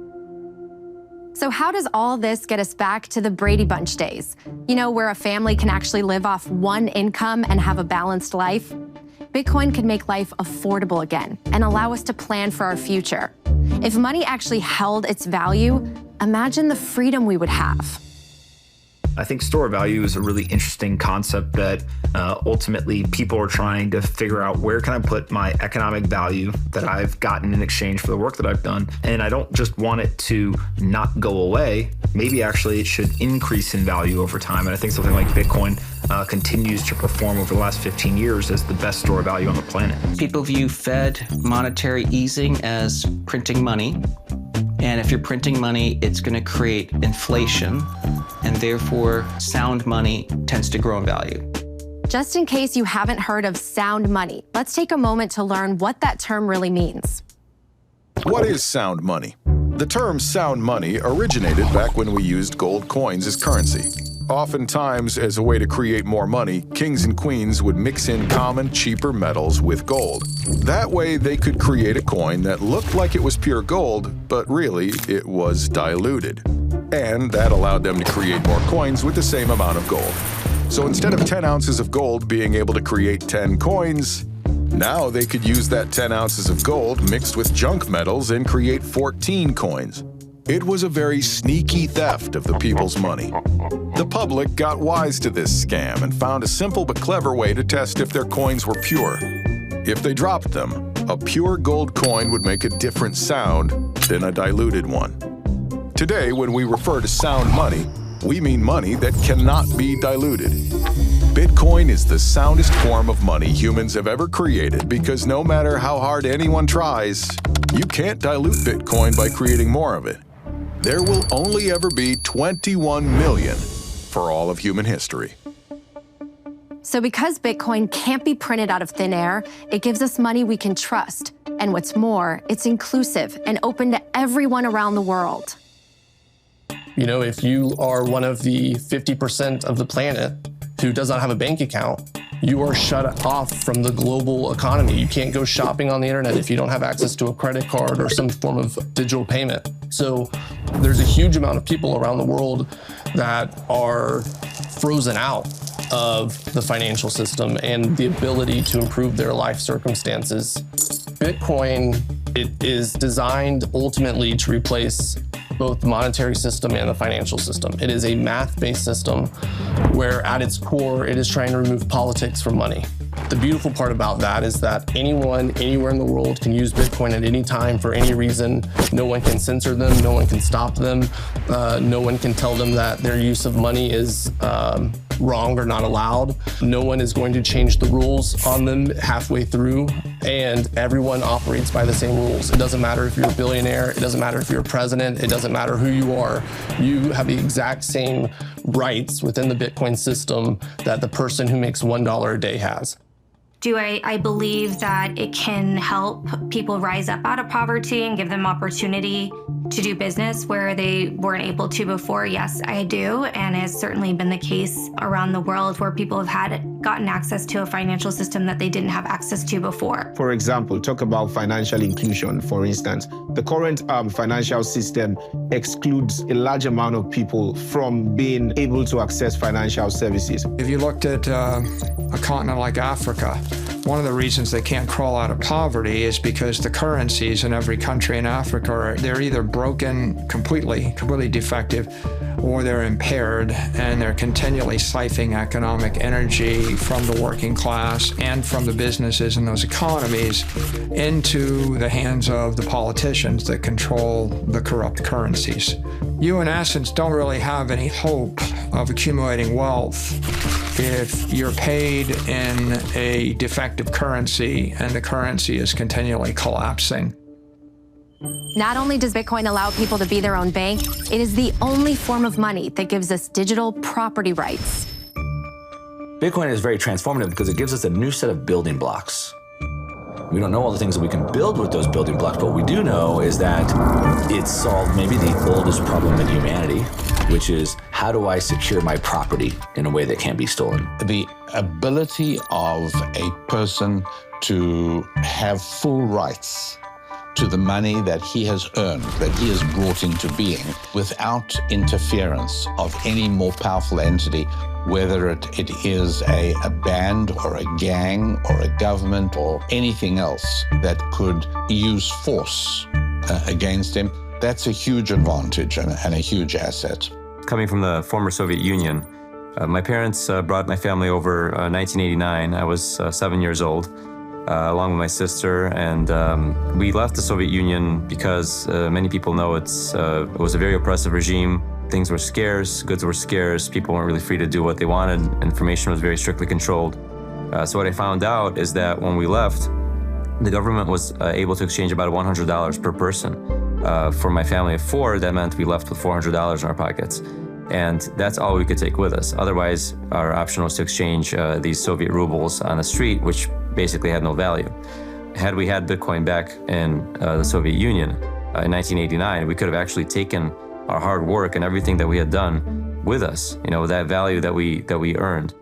So how does all this get us back to the Brady Bunch days? You know, where a family can actually live off one income and have a balanced life? Bitcoin could make life affordable again and allow us to plan for our future. If money actually held its value, imagine the freedom we would have. I think store value is a really interesting concept that ultimately people are trying to figure out, where can I put my economic value that I've gotten in exchange for the work that I've done? And I don't just want it to not go away. Maybe actually it should increase in value over time. And I think something like Bitcoin continues to perform over the last 15 years as the best store of value on the planet. People view Fed monetary easing as printing money. And if you're printing money, it's going to create inflation, and therefore sound money tends to grow in value. Just in case you haven't heard of sound money, let's take a moment to learn what that term really means. What is sound money? The term sound money originated back when we used gold coins as currency. Oftentimes, as a way to create more money, kings and queens would mix in common, cheaper metals with gold. That way, they could create a coin that looked like it was pure gold, but really, it was diluted. And that allowed them to create more coins with the same amount of gold. So instead of 10 ounces of gold being able to create 10 coins, now they could use that 10 ounces of gold mixed with junk metals and create 14 coins. It was a very sneaky theft of the people's money. The public got wise to this scam and found a simple but clever way to test if their coins were pure. If they dropped them, a pure gold coin would make a different sound than a diluted one. Today, when we refer to sound money, we mean money that cannot be diluted. Bitcoin is the soundest form of money humans have ever created because no matter how hard anyone tries, you can't dilute Bitcoin by creating more of it. There will only ever be 21 million for all of human history. So because Bitcoin can't be printed out of thin air, it gives us money we can trust. And what's more, it's inclusive and open to everyone around the world. You know, if you are one of the 50% of the planet who does not have a bank account, you are shut off from the global economy. You can't go shopping on the internet if you don't have access to a credit card or some form of digital payment. So there's a huge amount of people around the world that are frozen out of the financial system and the ability to improve their life circumstances. Bitcoin, it is designed ultimately to replace both the monetary system and the financial system. It is a math-based system where at its core, it is trying to remove politics from money. The beautiful part about that is that anyone, anywhere in the world can use Bitcoin at any time for any reason. No one can censor them, no one can stop them, no one can tell them that their use of money is wrong or not allowed. No one is going to change the rules on them halfway through, and everyone operates by the same rules. It doesn't matter if you're a billionaire, it doesn't matter if you're a president, it doesn't matter who you are. You have the exact same rights within the Bitcoin system that the person who makes $1 a day has. Do I believe that it can help people rise up out of poverty and give them opportunity to do business where they weren't able to before? Yes, I do. And it's certainly been the case around the world where people have gotten access to a financial system that they didn't have access to before. For example, talk about financial inclusion, for instance. The current financial system excludes a large amount of people from being able to access financial services. If you looked at a continent like Africa, one of the reasons they can't crawl out of poverty is because the currencies in every country in Africa, they're either broken completely defective, or they're impaired, and they're continually siphoning economic energy from the working class and from the businesses in those economies into the hands of the politicians that control the corrupt currencies. You, in essence, don't really have any hope of accumulating wealth if you're paid in a defective currency and the currency is continually collapsing. Not only does Bitcoin allow people to be their own bank, it is the only form of money that gives us digital property rights. Bitcoin is very transformative because it gives us a new set of building blocks. We don't know all the things that we can build with those building blocks, but what we do know is that it solved maybe the oldest problem in humanity, which is how do I secure my property in a way that can't be stolen? The ability of a person to have full rights to the money that he has earned, that he has brought into being, without interference of any more powerful entity, whether it is a band or a gang or a government or anything else that could use force against him. That's a huge advantage and a huge asset. Coming from the former Soviet Union, my parents brought my family over 1989. I was 7 years old, along with my sister, and we left the Soviet Union because many people know it was a very oppressive regime. Things were scarce, goods were scarce, people weren't really free to do what they wanted, information was very strictly controlled. So what I found out is that when we left, the government was able to exchange about $100 per person. For my family of four, that meant we left with $400 in our pockets. And that's all we could take with us. Otherwise, our option was to exchange these Soviet rubles on the street, which basically had no value. Had we had Bitcoin back in the Soviet Union in 1989, we could have actually taken our hard work and everything that we had done with us, that value that we earned.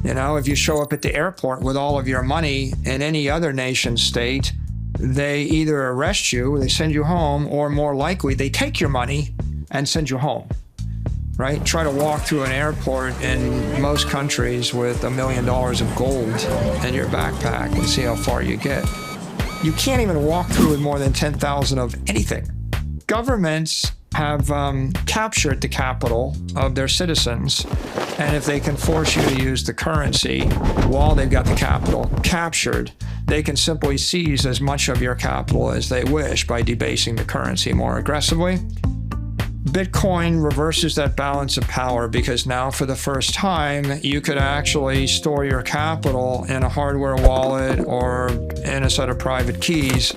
If you show up at the airport with all of your money in any other nation state, they either arrest you, they send you home, or more likely, they take your money and send you home, right? Try to walk through an airport in most countries with $1 million of gold in your backpack and see how far you get. You can't even walk through with more than 10,000 of anything. Governments have captured the capital of their citizens, and if they can force you to use the currency while they've got the capital captured, they can simply seize as much of your capital as they wish by debasing the currency more aggressively. Bitcoin reverses that balance of power because now for the first time, you could actually store your capital in a hardware wallet or in a set of private keys.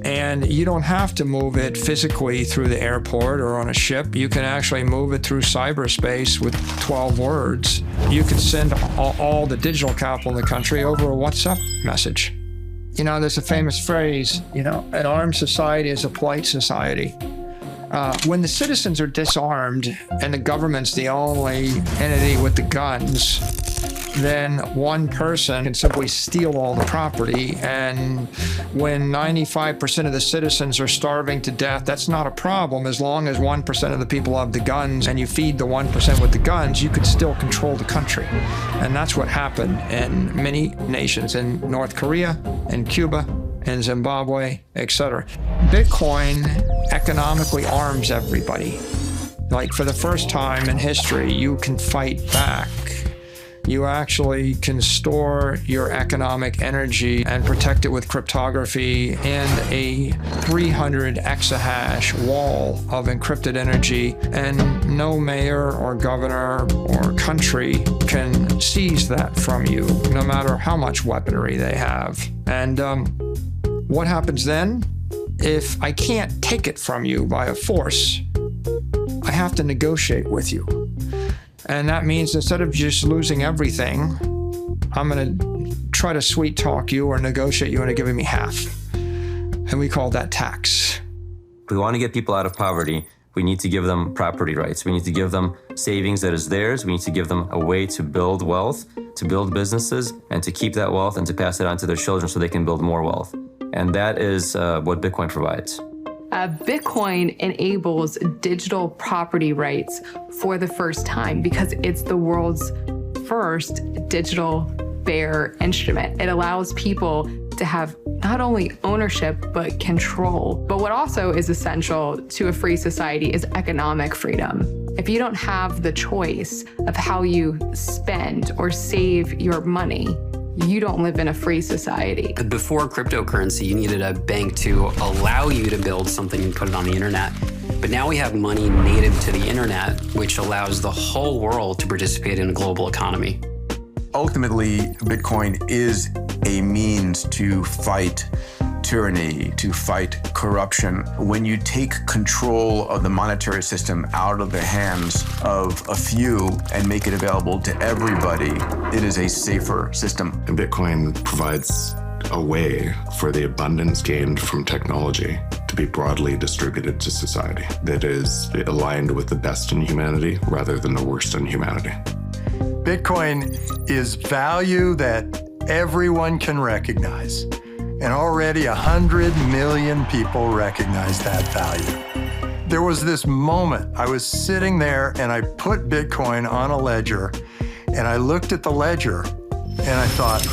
And you don't have to move it physically through the airport or on a ship. You can actually move it through cyberspace with 12 words. You can send all the digital capital in the country over a WhatsApp message. There's a famous phrase, an armed society is a polite society. When the citizens are disarmed and the government's the only entity with the guns, then one person can simply steal all the property. And when 95% of the citizens are starving to death, that's not a problem. As long as 1% of the people have the guns and you feed the 1% with the guns, you could still control the country. And that's what happened in many nations, in North Korea, in Cuba, in Zimbabwe, etc. Bitcoin economically arms everybody. Like for the first time in history, you can fight back. You actually can store your economic energy and protect it with cryptography and a 300 exahash wall of encrypted energy, and no mayor or governor or country can seize that from you, no matter how much weaponry they have. And what happens then? If I can't take it from you by a force, I have to negotiate with you. And that means instead of just losing everything, I'm going to try to sweet talk you or negotiate you into giving me half. And we call that tax. If we want to get people out of poverty, we need to give them property rights. We need to give them savings that is theirs. We need to give them a way to build wealth, to build businesses, and to keep that wealth and to pass it on to their children so they can build more wealth. And that is what Bitcoin provides. Bitcoin enables digital property rights for the first time because it's the world's first digital fair instrument. It allows people to have not only ownership, but control. But what also is essential to a free society is economic freedom. If you don't have the choice of how you spend or save your money, you don't live in a free society. Before cryptocurrency, you needed a bank to allow you to build something and put it on the internet. But now we have money native to the internet, which allows the whole world to participate in a global economy. Ultimately, Bitcoin is a means to fight tyranny, to fight corruption. When you take control of the monetary system out of the hands of a few and make it available to everybody, it is a safer system. And Bitcoin provides a way for the abundance gained from technology to be broadly distributed to society that is aligned with the best in humanity rather than the worst in humanity. Bitcoin is value that everyone can recognize. And already 100 million people recognize that value. There was this moment, I was sitting there and I put Bitcoin on a ledger and I looked at the ledger and I thought,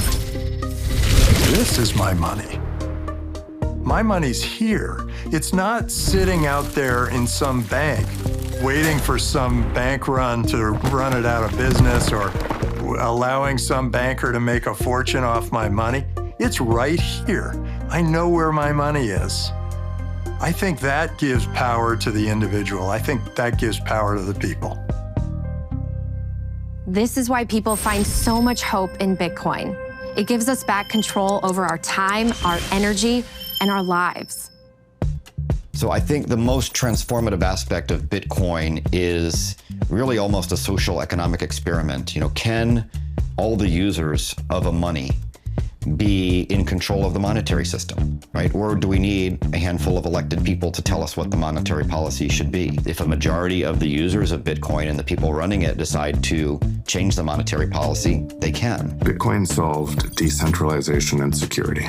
this is my money. My money's here. It's not sitting out there in some bank waiting for some bank run to run it out of business or allowing some banker to make a fortune off my money. It's right here. I know where my money is. I think that gives power to the individual. I think that gives power to the people. This is why people find so much hope in Bitcoin. It gives us back control over our time, our energy, and our lives. So I think the most transformative aspect of Bitcoin is really almost a social economic experiment. Can all the users of a money be in control of the monetary system, right? Or do we need a handful of elected people to tell us what the monetary policy should be? If a majority of the users of Bitcoin and the people running it decide to change the monetary policy, they can. Bitcoin solved decentralization and security.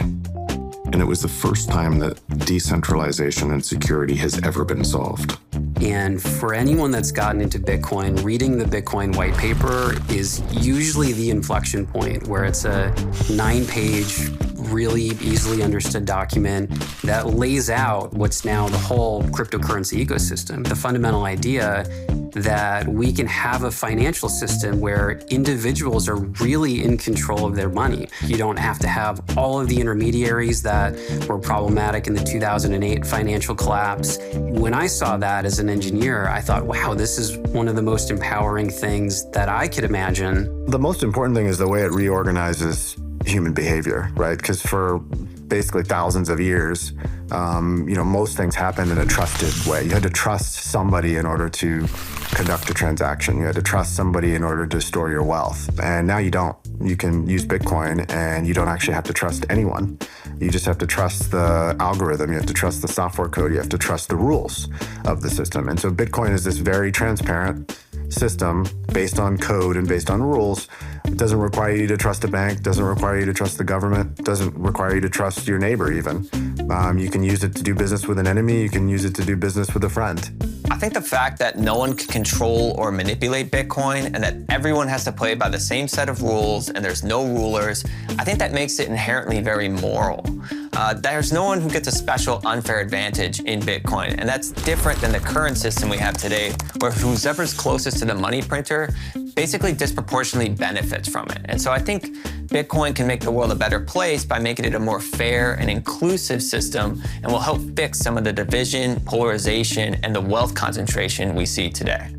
And it was the first time that decentralization and security has ever been solved. And for anyone that's gotten into Bitcoin, reading the Bitcoin white paper is usually the inflection point where it's a 9-page, really easily understood document that lays out what's now the whole cryptocurrency ecosystem. The fundamental idea that we can have a financial system where individuals are really in control of their money. You don't have to have all of the intermediaries that were problematic in the 2008 financial collapse. When I saw that as an engineer, I thought, wow, this is one of the most empowering things that I could imagine. The most important thing is the way it reorganizes human behavior, right? Because for basically thousands of years, most things happened in a trusted way. You had to trust somebody in order to conduct a transaction. You had to trust somebody in order to store your wealth. And now you don't. You can use Bitcoin and you don't actually have to trust anyone. You just have to trust the algorithm. You have to trust the software code. You have to trust the rules of the system. And so Bitcoin is this very transparent system based on code and based on rules. It doesn't require you to trust a bank, doesn't require you to trust the government, doesn't require you to trust your neighbor even. You can use it to do business with an enemy, you can use it to do business with a friend. I think the fact that no one can control or manipulate Bitcoin and that everyone has to play by the same set of rules and there's no rulers, I think that makes it inherently very moral. There's no one who gets a special unfair advantage in Bitcoin, and that's different than the current system we have today, where whoever's closest to the money printer basically disproportionately benefits from it. And so I think Bitcoin can make the world a better place by making it a more fair and inclusive system, and will help fix some of the division, polarization, and the wealth concentration we see today.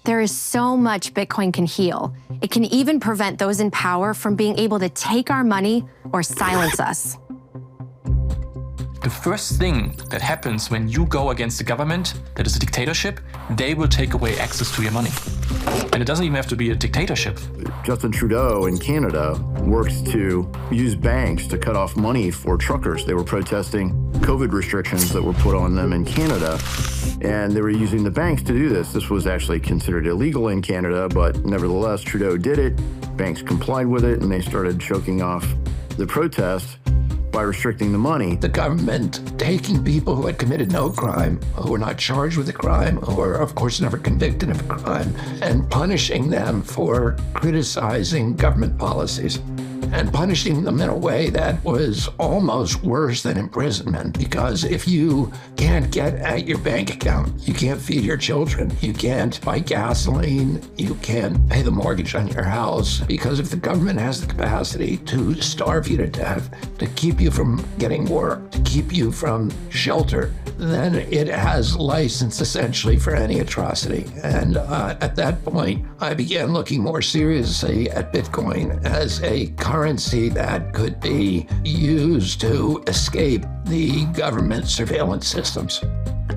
There is so much Bitcoin can heal. It can even prevent those in power from being able to take our money or silence us. The first thing that happens when you go against the government, that is a dictatorship, they will take away access to your money. And it doesn't even have to be a dictatorship. Justin Trudeau in Canada works to use banks to cut off money for truckers. They were protesting COVID restrictions that were put on them in Canada, and they were using the banks to do this. This was actually considered illegal in Canada, but nevertheless, Trudeau did it. Banks complied with it, and they started choking off the protest by restricting the money. The government taking people who had committed no crime, who were not charged with a crime, who were, of course, never convicted of a crime, and punishing them for criticizing government policies, and punishing them in a way that was almost worse than imprisonment. Because if you can't get at your bank account, you can't feed your children, you can't buy gasoline, you can't pay the mortgage on your house, because if the government has the capacity to starve you to death, to keep you from getting work, to keep you from shelter, then it has license essentially for any atrocity. And at that point, I began looking more seriously at Bitcoin as a currency that could be used to escape the government surveillance systems.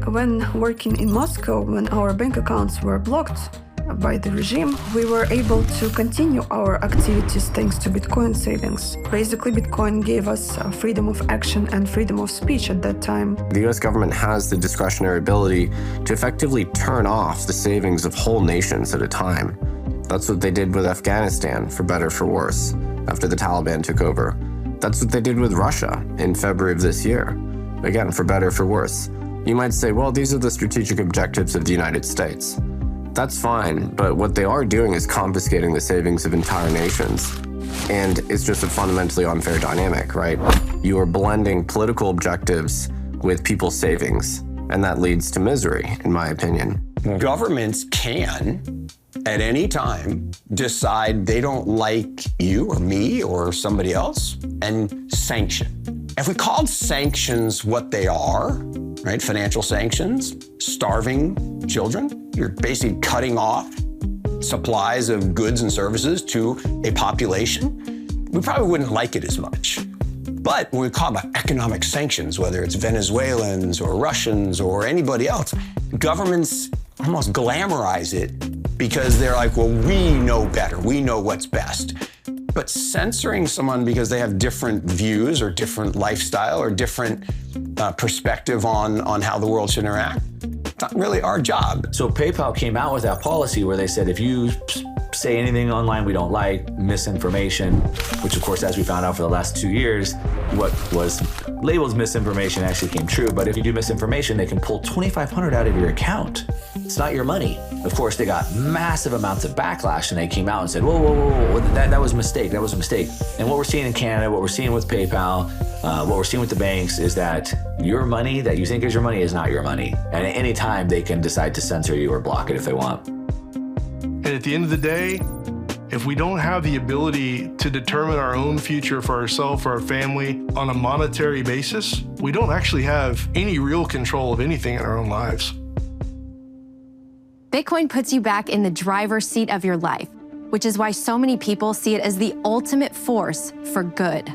When working in Moscow, when our bank accounts were blocked by the regime, we were able to continue our activities thanks to Bitcoin savings. Basically, Bitcoin gave us freedom of action and freedom of speech at that time. The US government has the discretionary ability to effectively turn off the savings of whole nations at a time. That's what they did with Afghanistan, for better for worse, after the Taliban took over. That's what they did with Russia in February of this year. Again, for better for worse. You might say, well, these are the strategic objectives of the United States. That's fine, but what they are doing is confiscating the savings of entire nations. And it's just a fundamentally unfair dynamic, right? You are blending political objectives with people's savings, and that leads to misery, in my opinion. Governments can, at any time, decide they don't like you or me or somebody else and sanction. If we called sanctions what they are, right, financial sanctions, starving children, you're basically cutting off supplies of goods and services to a population, we probably wouldn't like it as much. But when we talk about economic sanctions, whether it's Venezuelans or Russians or anybody else, governments almost glamorize it because they're like, well, we know better. We know what's best. But censoring someone because they have different views or different lifestyle or different perspective on how the world should interact, it's not really our job. So PayPal came out with that policy where they said if you say anything online we don't like, misinformation, which of course, as we found out for the last 2 years, what was labeled misinformation actually came true. But if you do misinformation, they can pull $2,500 out of your account. It's not your money. Of course, they got massive amounts of backlash and they came out and said, whoa, that was a mistake, that was a mistake. And what we're seeing in Canada, what we're seeing with PayPal, what we're seeing with the banks is that your money that you think is your money is not your money. And at any time, they can decide to censor you or block it if they want. And at the end of the day, if we don't have the ability to determine our own future for ourselves, for our family, on a monetary basis, we don't actually have any real control of anything in our own lives. Bitcoin puts you back in the driver's seat of your life, which is why so many people see it as the ultimate force for good.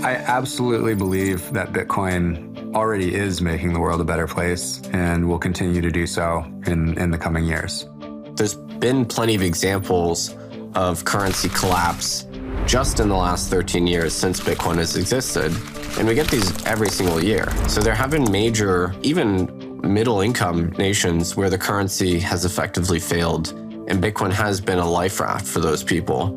I absolutely believe that Bitcoin already is making the world a better place and will continue to do so in the coming years. There's been plenty of examples of currency collapse just in the last 13 years since Bitcoin has existed. And we get these every single year. So there have been major, even middle-income nations where the currency has effectively failed, and Bitcoin has been a life raft for those people.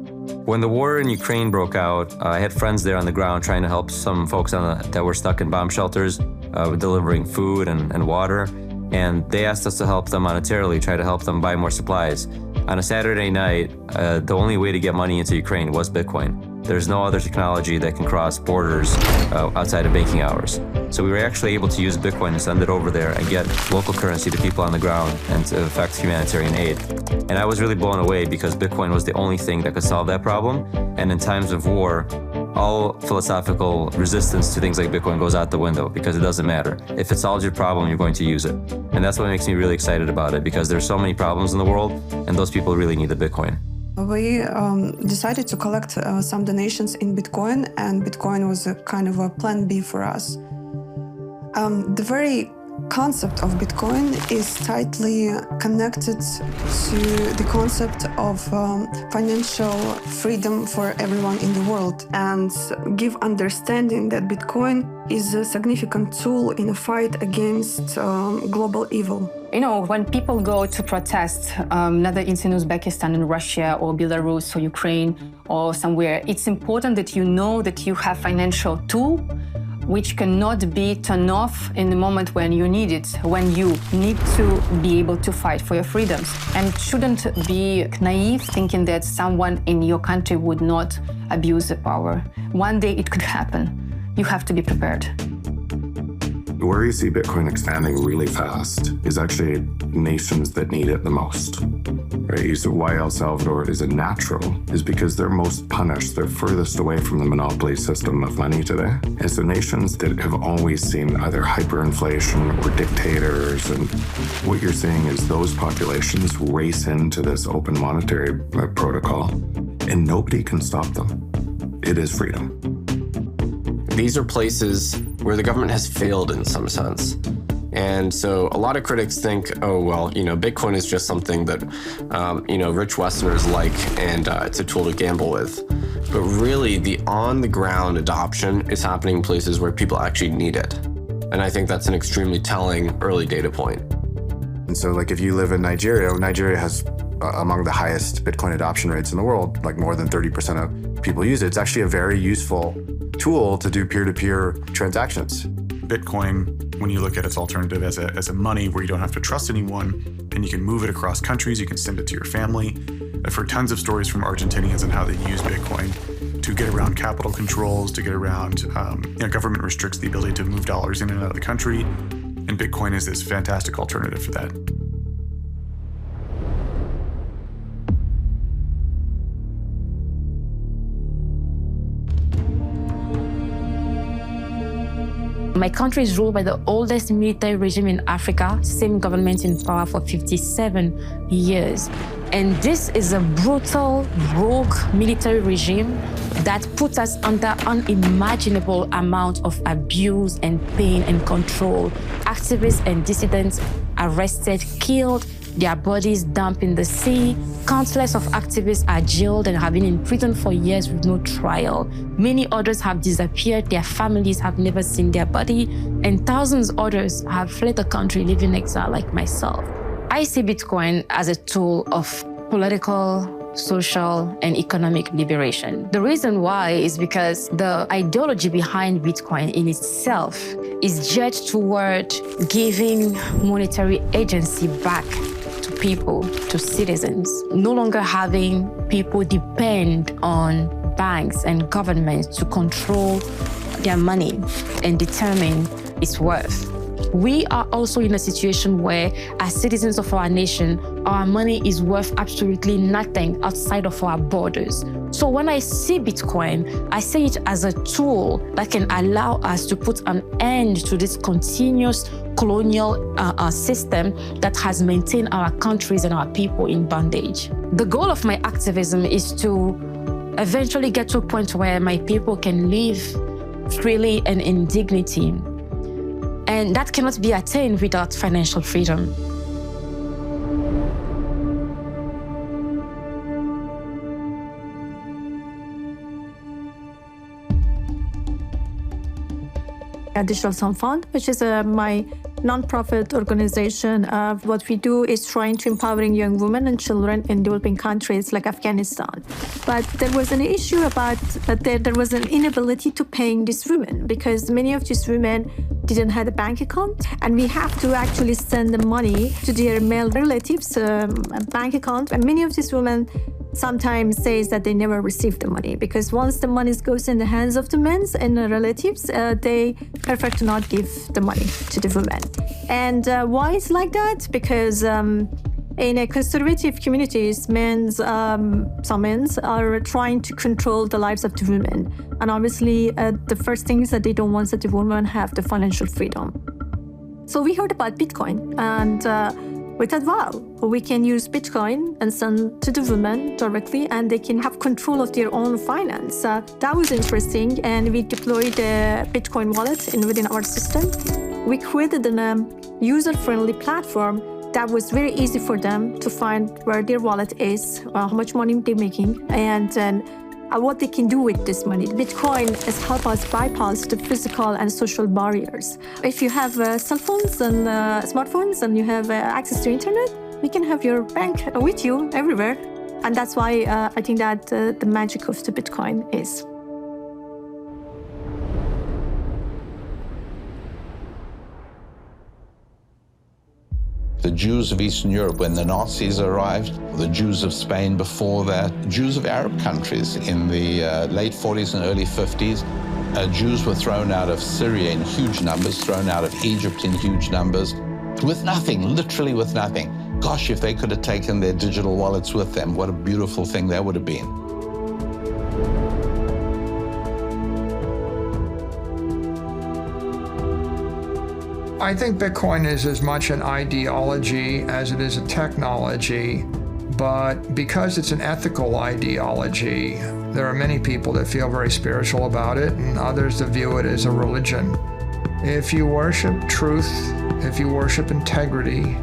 When the war in Ukraine broke out, I had friends there on the ground trying to help some folks that were stuck in bomb shelters with delivering food and water. And they asked us to help them monetarily, try to help them buy more supplies. On a Saturday night, the only way to get money into Ukraine was Bitcoin. There's no other technology that can cross borders outside of banking hours. So we were actually able to use Bitcoin to send it over there and get local currency to people on the ground and to affect humanitarian aid. And I was really blown away because Bitcoin was the only thing that could solve that problem. And in times of war, all philosophical resistance to things like Bitcoin goes out the window because it doesn't matter. If it solves your problem, you're going to use it. And that's what makes me really excited about it, because there's so many problems in the world and those people really need the Bitcoin. We decided to collect some donations in Bitcoin, and Bitcoin was a kind of a plan B for us. The very concept of Bitcoin is tightly connected to the concept of financial freedom for everyone in the world, and give understanding that Bitcoin is a significant tool in a fight against global evil. You know, when people go to protest, whether it's in Uzbekistan, in Russia, or Belarus, or Ukraine, or somewhere, it's important that you know that you have financial tool which cannot be turned off in the moment when you need it, when you need to be able to fight for your freedoms. And shouldn't be naive thinking that someone in your country would not abuse the power. One day it could happen. You have to be prepared. Where you see Bitcoin expanding really fast is actually nations that need it the most. Right? So why El Salvador is a natural is because they're most punished. They're furthest away from the monopoly system of money today. And so nations that have always seen either hyperinflation or dictators, and what you're seeing is those populations race into this open monetary protocol, and nobody can stop them. It is freedom. These are places where the government has failed in some sense. And so a lot of critics think, oh, well, Bitcoin is just something that, rich Westerners like, and it's a tool to gamble with. But really, the on-the-ground adoption is happening in places where people actually need it. And I think that's an extremely telling early data point. And so, if you live in Nigeria has among the highest Bitcoin adoption rates in the world, more than 30% of people use it. It's actually a very useful tool to do peer-to-peer transactions. Bitcoin, when you look at its alternative as a money where you don't have to trust anyone, and you can move it across countries, you can send it to your family. I've heard tons of stories from Argentinians on how they use Bitcoin to get around capital controls, to get around, government restricts the ability to move dollars in and out of the country, and Bitcoin is this fantastic alternative for that. My country is ruled by the oldest military regime in Africa, same government in power for 57 years. And this is a brutal, rogue military regime that puts us under unimaginable amount of abuse and pain and control. Activists and dissidents arrested, killed, their bodies dumped in the sea. Countless of activists are jailed and have been in prison for years with no trial. Many others have disappeared, their families have never seen their body, and thousands others have fled the country, living in exile like myself. I see Bitcoin as a tool of political, social, and economic liberation. The reason why is because the ideology behind Bitcoin in itself is geared toward giving monetary agency back to people, to citizens, no longer having people depend on banks and governments to control their money and determine its worth. We are also in a situation where, as citizens of our nation, our money is worth absolutely nothing outside of our borders. So when I see Bitcoin, I see it as a tool that can allow us to put an end to this continuous colonial system that has maintained our countries and our people in bondage. The goal of my activism is to eventually get to a point where my people can live freely and in dignity. And that cannot be attained without financial freedom. Digital Sun Fund, which is my non-profit organization. What we do is trying to empowering young women and children in developing countries like Afghanistan. But there was an issue about that there was an inability to paying these women because many of these women didn't have a bank account, and we have to actually send the money to their male relatives' bank account. And many of these women sometimes says that they never received the money because once the money goes in the hands of the men and the relatives, they prefer to not give the money to the women. And why it's like that? Because in a conservative communities, some men are trying to control the lives of the women. And obviously, the first thing is that they don't want that the women have the financial freedom. So we heard about Bitcoin, and we thought, wow, we can use Bitcoin and send to the women directly, and they can have control of their own finance. That was interesting, and we deployed a Bitcoin wallet within our system. We created a user-friendly platform that was very easy for them to find where their wallet is, how much money they're making, and what they can do with this money. Bitcoin has helped us bypass the physical and social barriers. If you have cell phones and smartphones and you have access to internet, we can have your bank with you everywhere. And that's why I think that the magic of the Bitcoin is. The Jews of Eastern Europe when the Nazis arrived, the Jews of Spain before that, Jews of Arab countries in the late 40s and early 50s. Jews were thrown out of Syria in huge numbers, thrown out of Egypt in huge numbers, with nothing, literally with nothing. Gosh, if they could have taken their digital wallets with them, what a beautiful thing that would have been. I think Bitcoin is as much an ideology as it is a technology, but because it's an ethical ideology, there are many people that feel very spiritual about it and others that view it as a religion. If you worship truth, if you worship integrity,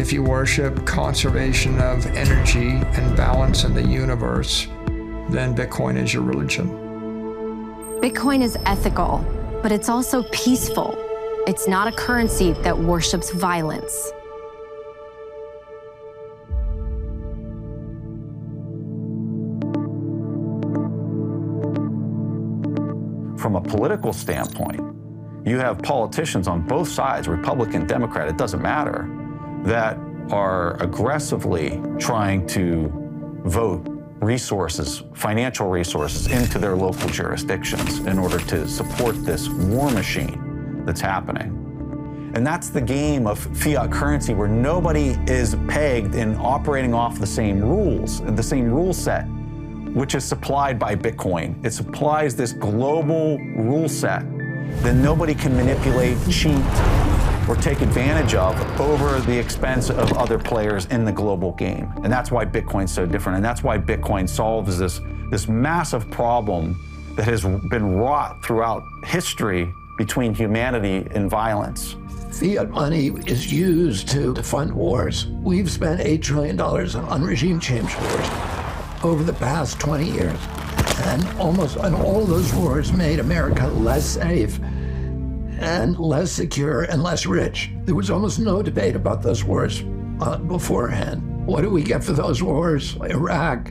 if you worship conservation of energy and balance in the universe, then Bitcoin is your religion. Bitcoin is ethical, but it's also peaceful. It's not a currency that worships violence. From a political standpoint, you have politicians on both sides, Republican, Democrat, it doesn't matter, that are aggressively trying to vote resources, financial resources, into their local jurisdictions in order to support this war machine that's happening. And that's the game of fiat currency where nobody is pegged in operating off the same rules, the same rule set, which is supplied by Bitcoin. It supplies this global rule set then nobody can manipulate, cheat, or take advantage of over the expense of other players in the global game. And that's why Bitcoin's so different. And that's why Bitcoin solves this massive problem that has been wrought throughout history between humanity and violence. Fiat money is used to fund wars. We've spent $8 trillion on regime change wars over the past 20 years. And almost on all those wars made America less safe and less secure and less rich. There was almost no debate about those wars beforehand. What do we get for those wars? Iraq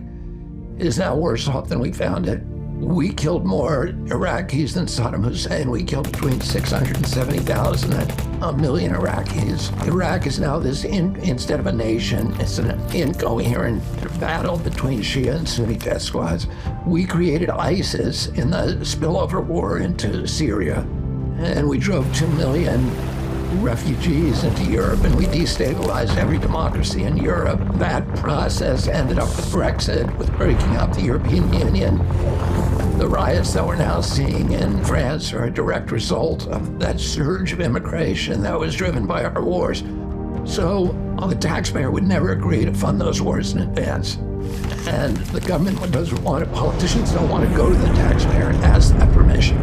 is now worse off than we found it. We killed more Iraqis than Saddam Hussein. We killed between 670,000 and 1 million Iraqis. Iraq is now this, instead of a nation, it's an incoherent battle between Shia and Sunni death squads. We created ISIS in the spillover war into Syria, and we drove 2 million refugees into Europe, and we destabilized every democracy in Europe. That process ended up with Brexit, with breaking up the European Union. The riots that we're now seeing in France are a direct result of that surge of immigration that was driven by our wars. So the taxpayer would never agree to fund those wars in advance. And the government doesn't want it, politicians don't want to go to the taxpayer and ask that permission.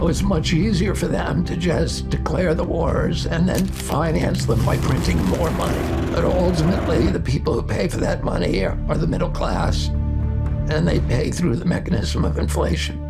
It's much easier for them to just declare the wars and then finance them by printing more money. But ultimately, the people who pay for that money are the middle class, and they pay through the mechanism of inflation.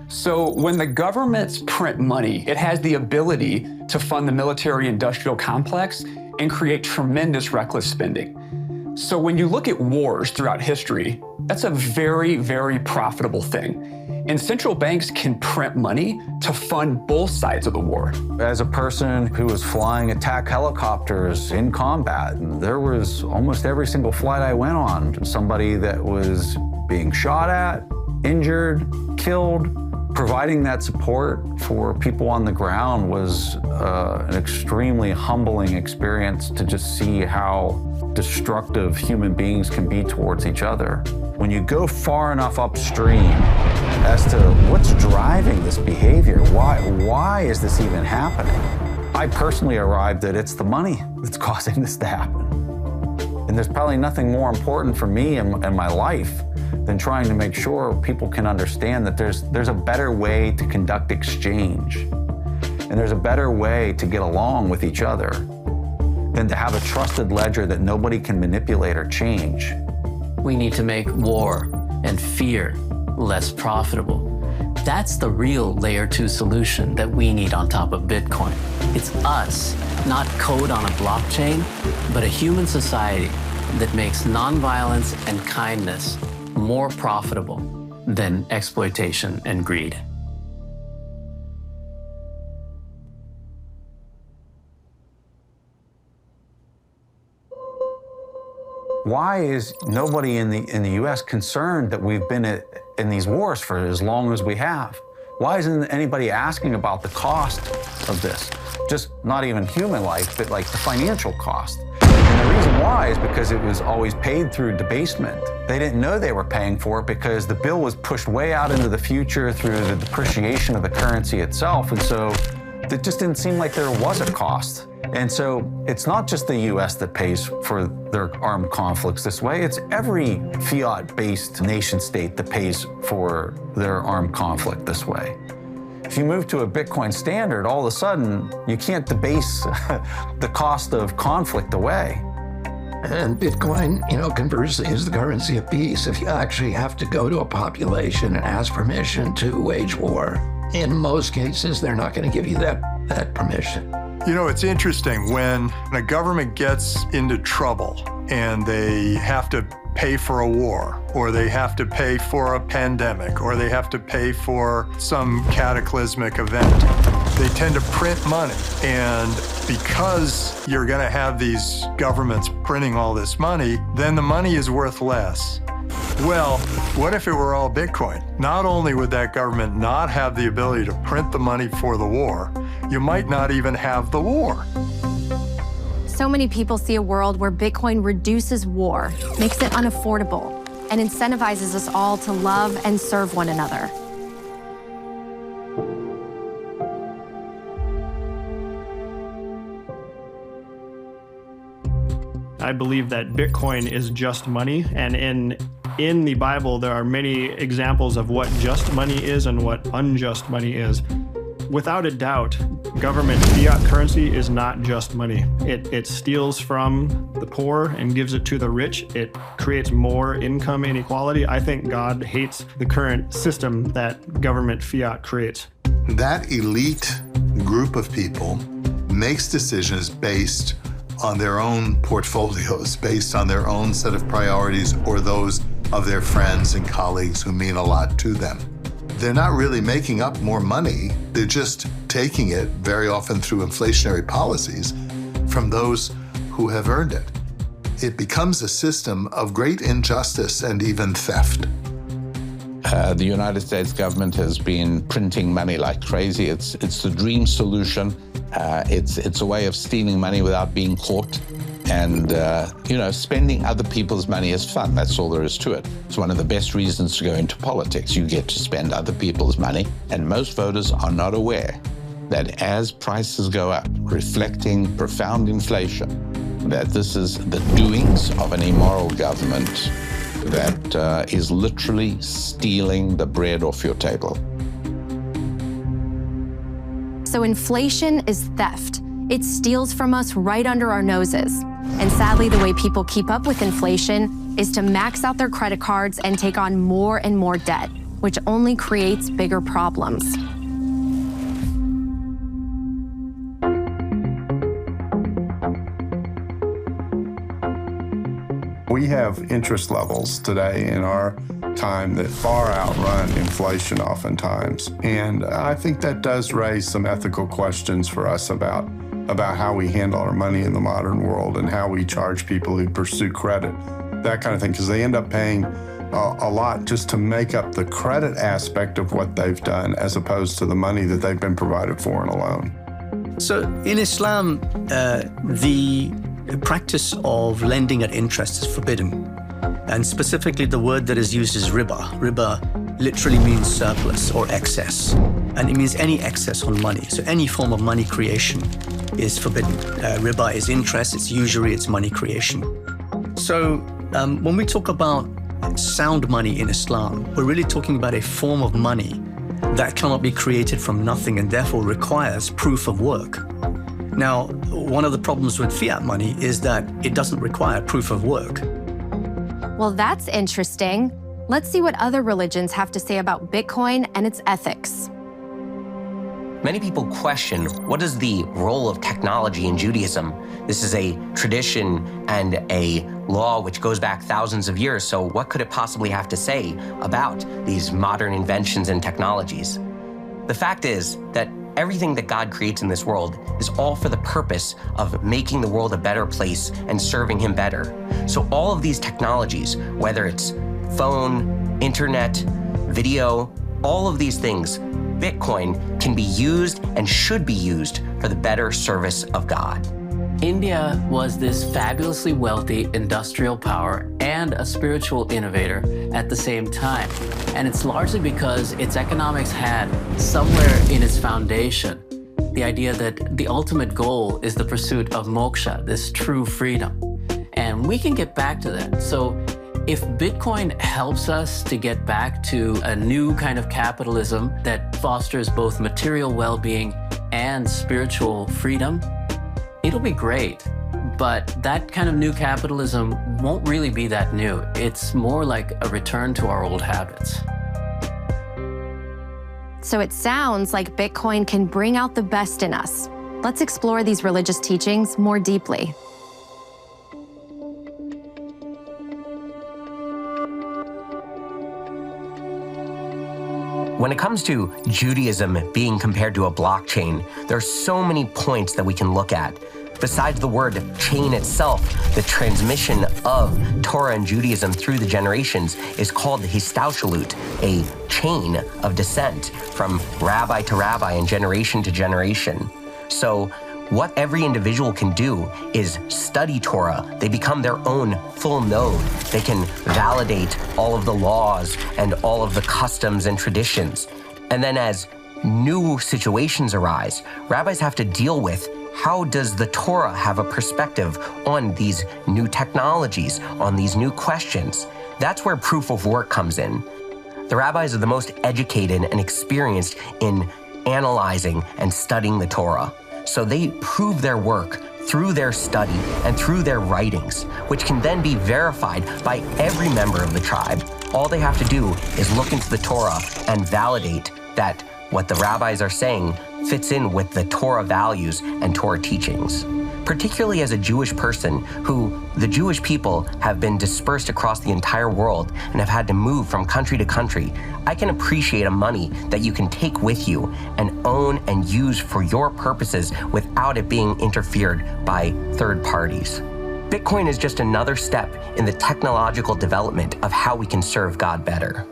So when the governments print money, it has the ability to fund the military-industrial complex and create tremendous reckless spending. So when you look at wars throughout history, that's a very, very profitable thing. And central banks can print money to fund both sides of the war. As a person who was flying attack helicopters in combat, there was almost every single flight I went on, somebody that was being shot at, injured, killed. Providing that support for people on the ground was an extremely humbling experience to just see how destructive human beings can be towards each other. When you go far enough upstream as to what's driving this behavior, why is this even happening? I personally arrived that it's the money that's causing this to happen. And there's probably nothing more important for me in my life than trying to make sure people can understand that there's a better way to conduct exchange. And there's a better way to get along with each other than to have a trusted ledger that nobody can manipulate or change. We need to make war and fear less profitable. That's the real layer 2 solution that we need on top of Bitcoin. It's us, not code on a blockchain, but a human society that makes nonviolence and kindness more profitable than exploitation and greed. Why is nobody in the U.S. concerned that we've been in these wars for as long as we have? Why isn't anybody asking about the cost of this? Just not even human life, but like the financial cost. And the reason why is because it was always paid through debasement. They didn't know they were paying for it because the bill was pushed way out into the future through the depreciation of the currency itself. And so it just didn't seem like there was a cost. And so it's not just the US that pays for their armed conflicts this way, it's every fiat-based nation state that pays for their armed conflict this way. If you move to a Bitcoin standard, all of a sudden, you can't debase the cost of conflict away. And Bitcoin, conversely, is the currency of peace. If you actually have to go to a population and ask permission to wage war, in most cases, they're not going to give you that permission. It's interesting when a government gets into trouble and they have to pay for a war, or they have to pay for a pandemic, or they have to pay for some cataclysmic event. They tend to print money. And because you're going to have these governments printing all this money, then the money is worth less. Well, what if it were all Bitcoin? Not only would that government not have the ability to print the money for the war, you might not even have the war. So many people see a world where Bitcoin reduces war, makes it unaffordable, and incentivizes us all to love and serve one another. I believe that Bitcoin is just money, and in the Bible, there are many examples of what just money is and what unjust money is. Without a doubt, government fiat currency is not just money. It steals from the poor and gives it to the rich. It creates more income inequality. I think God hates the current system that government fiat creates. That elite group of people makes decisions based on their own portfolios, based on their own set of priorities or those of their friends and colleagues who mean a lot to them. They're not really making up more money. They're just taking it, very often through inflationary policies, from those who have earned it. It becomes a system of great injustice and even theft. The United States government has been printing money like crazy. It's the dream solution. It's a way of stealing money without being caught. And, spending other people's money is fun. That's all there is to it. It's one of the best reasons to go into politics. You get to spend other people's money. And most voters are not aware that as prices go up, reflecting profound inflation, that this is the doings of an immoral government that is literally stealing the bread off your table. So inflation is theft. It steals from us right under our noses. And sadly, the way people keep up with inflation is to max out their credit cards and take on more and more debt, which only creates bigger problems. We have interest levels today in our time that far outrun inflation oftentimes. And I think that does raise some ethical questions for us about how we handle our money in the modern world and how we charge people who pursue credit, that kind of thing, because they end up paying a lot just to make up the credit aspect of what they've done as opposed to the money that they've been provided for in a loan. So in Islam, the practice of lending at interest is forbidden. And specifically, the word that is used is riba. Riba literally means surplus or excess. And it means any excess on money. So any form of money creation is forbidden. Riba is interest, it's usury, it's money creation. So when we talk about sound money in Islam, we're really talking about a form of money that cannot be created from nothing and therefore requires proof of work. Now, one of the problems with fiat money is that it doesn't require proof of work. Well, that's interesting. Let's see what other religions have to say about Bitcoin and its ethics. Many people question, what is the role of technology in Judaism? This is a tradition and a law which goes back thousands of years, so what could it possibly have to say about these modern inventions and technologies? The fact is that everything that God creates in this world is all for the purpose of making the world a better place and serving Him better. So all of these technologies, whether it's phone, internet, video, all of these things, Bitcoin can be used and should be used for the better service of God. India was this fabulously wealthy industrial power and a spiritual innovator at the same time. And it's largely because its economics had somewhere in its foundation the idea that the ultimate goal is the pursuit of moksha, this true freedom. And we can get back to that. So if Bitcoin helps us to get back to a new kind of capitalism that fosters both material well-being and spiritual freedom, it'll be great. But that kind of new capitalism won't really be that new. It's more like a return to our old habits. So it sounds like Bitcoin can bring out the best in us. Let's explore these religious teachings more deeply. When it comes to Judaism being compared to a blockchain, there are so many points that we can look at. Besides the word chain itself, the transmission of Torah and Judaism through the generations is called the histauchelut, a chain of descent from rabbi to rabbi and generation to generation. So what every individual can do is study Torah. They become their own full node. They can validate all of the laws and all of the customs and traditions. And then as new situations arise, rabbis have to deal with how does the Torah have a perspective on these new technologies, on these new questions? That's where proof of work comes in. The rabbis are the most educated and experienced in analyzing and studying the Torah. So they prove their work through their study and through their writings, which can then be verified by every member of the tribe. All they have to do is look into the Torah and validate that what the rabbis are saying fits in with the Torah values and Torah teachings. Particularly as a Jewish person who the Jewish people have been dispersed across the entire world and have had to move from country to country, I can appreciate a money that you can take with you and own and use for your purposes without it being interfered by third parties. Bitcoin is just another step in the technological development of how we can serve God better.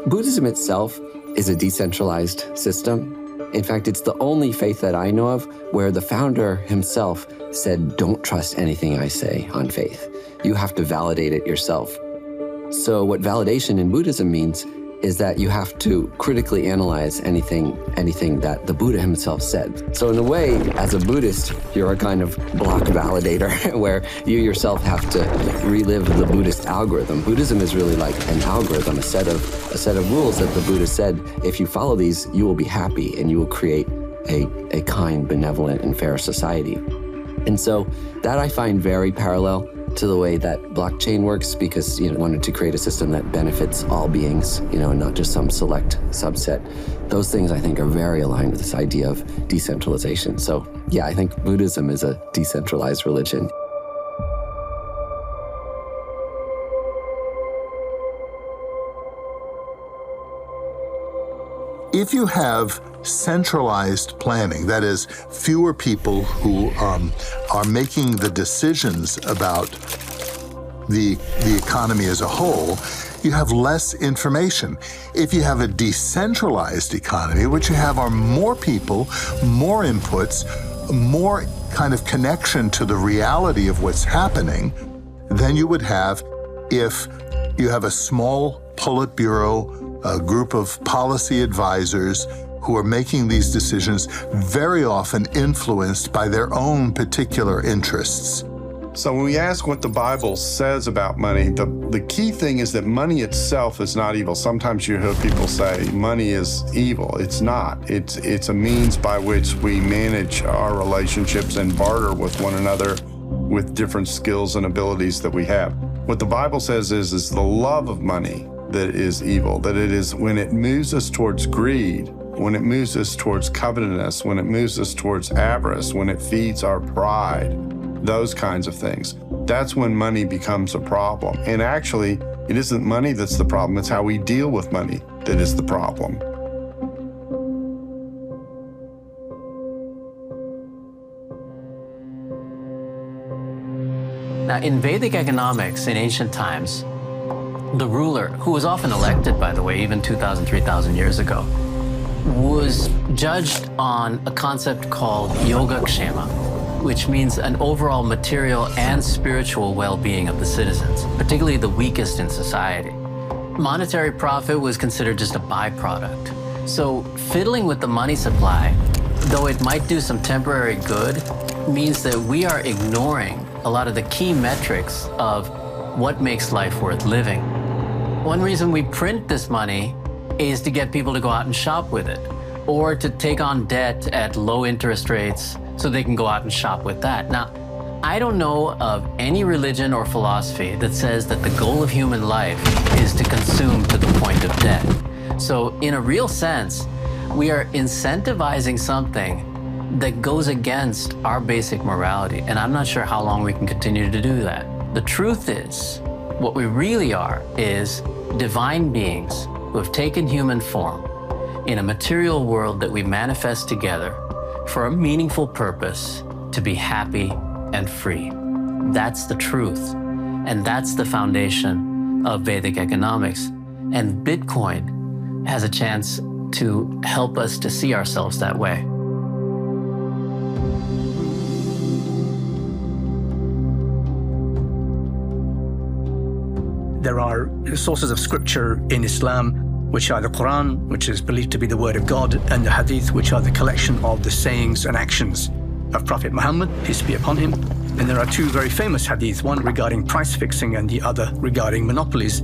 Buddhism itself is a decentralized system. In fact, it's the only faith that I know of where the founder himself said, don't trust anything I say on faith. You have to validate it yourself. So what validation in Buddhism means is that you have to critically analyze anything that the Buddha himself said. So in a way, as a Buddhist, you're a kind of block validator where you yourself have to relive the Buddhist algorithm. Buddhism is really like an algorithm, a set of rules that the Buddha said, if you follow these, you will be happy and you will create a kind, benevolent, and fair society. And so that I find very parallel to the way that blockchain works, because wanted to create a system that benefits all beings, and not just some select subset. Those things I think are very aligned with this idea of decentralization. So yeah, I think Buddhism is a decentralized religion. If you have centralized planning, that is, fewer people who are making the decisions about the economy as a whole, you have less information. If you have a decentralized economy, what you have are more people, more inputs, more kind of connection to the reality of what's happening than you would have if you have a small Politburo, a group of policy advisors who are making these decisions, very often influenced by their own particular interests. So when we ask what the Bible says about money, the key thing is that money itself is not evil. Sometimes you hear people say money is evil. It's not. It's a means by which we manage our relationships and barter with one another with different skills and abilities that we have. What the Bible says is the love of money that is evil, that it is when it moves us towards greed, when it moves us towards covetousness, when it moves us towards avarice, when it feeds our pride, those kinds of things. That's when money becomes a problem. And actually, it isn't money that's the problem, it's how we deal with money that is the problem. Now, in Vedic economics in ancient times, the ruler, who was often elected, by the way, even 2,000, 3,000 years ago, was judged on a concept called yogakshema, which means an overall material and spiritual well-being of the citizens, particularly the weakest in society. Monetary profit was considered just a byproduct. So fiddling with the money supply, though it might do some temporary good, means that we are ignoring a lot of the key metrics of what makes life worth living. One reason we print this money is to get people to go out and shop with it, or to take on debt at low interest rates so they can go out and shop with that. Now, I don't know of any religion or philosophy that says that the goal of human life is to consume to the point of death. So in a real sense, we are incentivizing something that goes against our basic morality, and I'm not sure how long we can continue to do that. The truth is, what we really are is divine beings who have taken human form in a material world that we manifest together for a meaningful purpose to be happy and free. That's the truth, and that's the foundation of Vedic economics. And Bitcoin has a chance to help us to see ourselves that way. there are sources of scripture in Islam, which are the Quran, which is believed to be the word of God, and the Hadith, which are the collection of the sayings and actions of Prophet Muhammad, peace be upon him. And there are two very famous hadith, one regarding price fixing and the other regarding monopolies.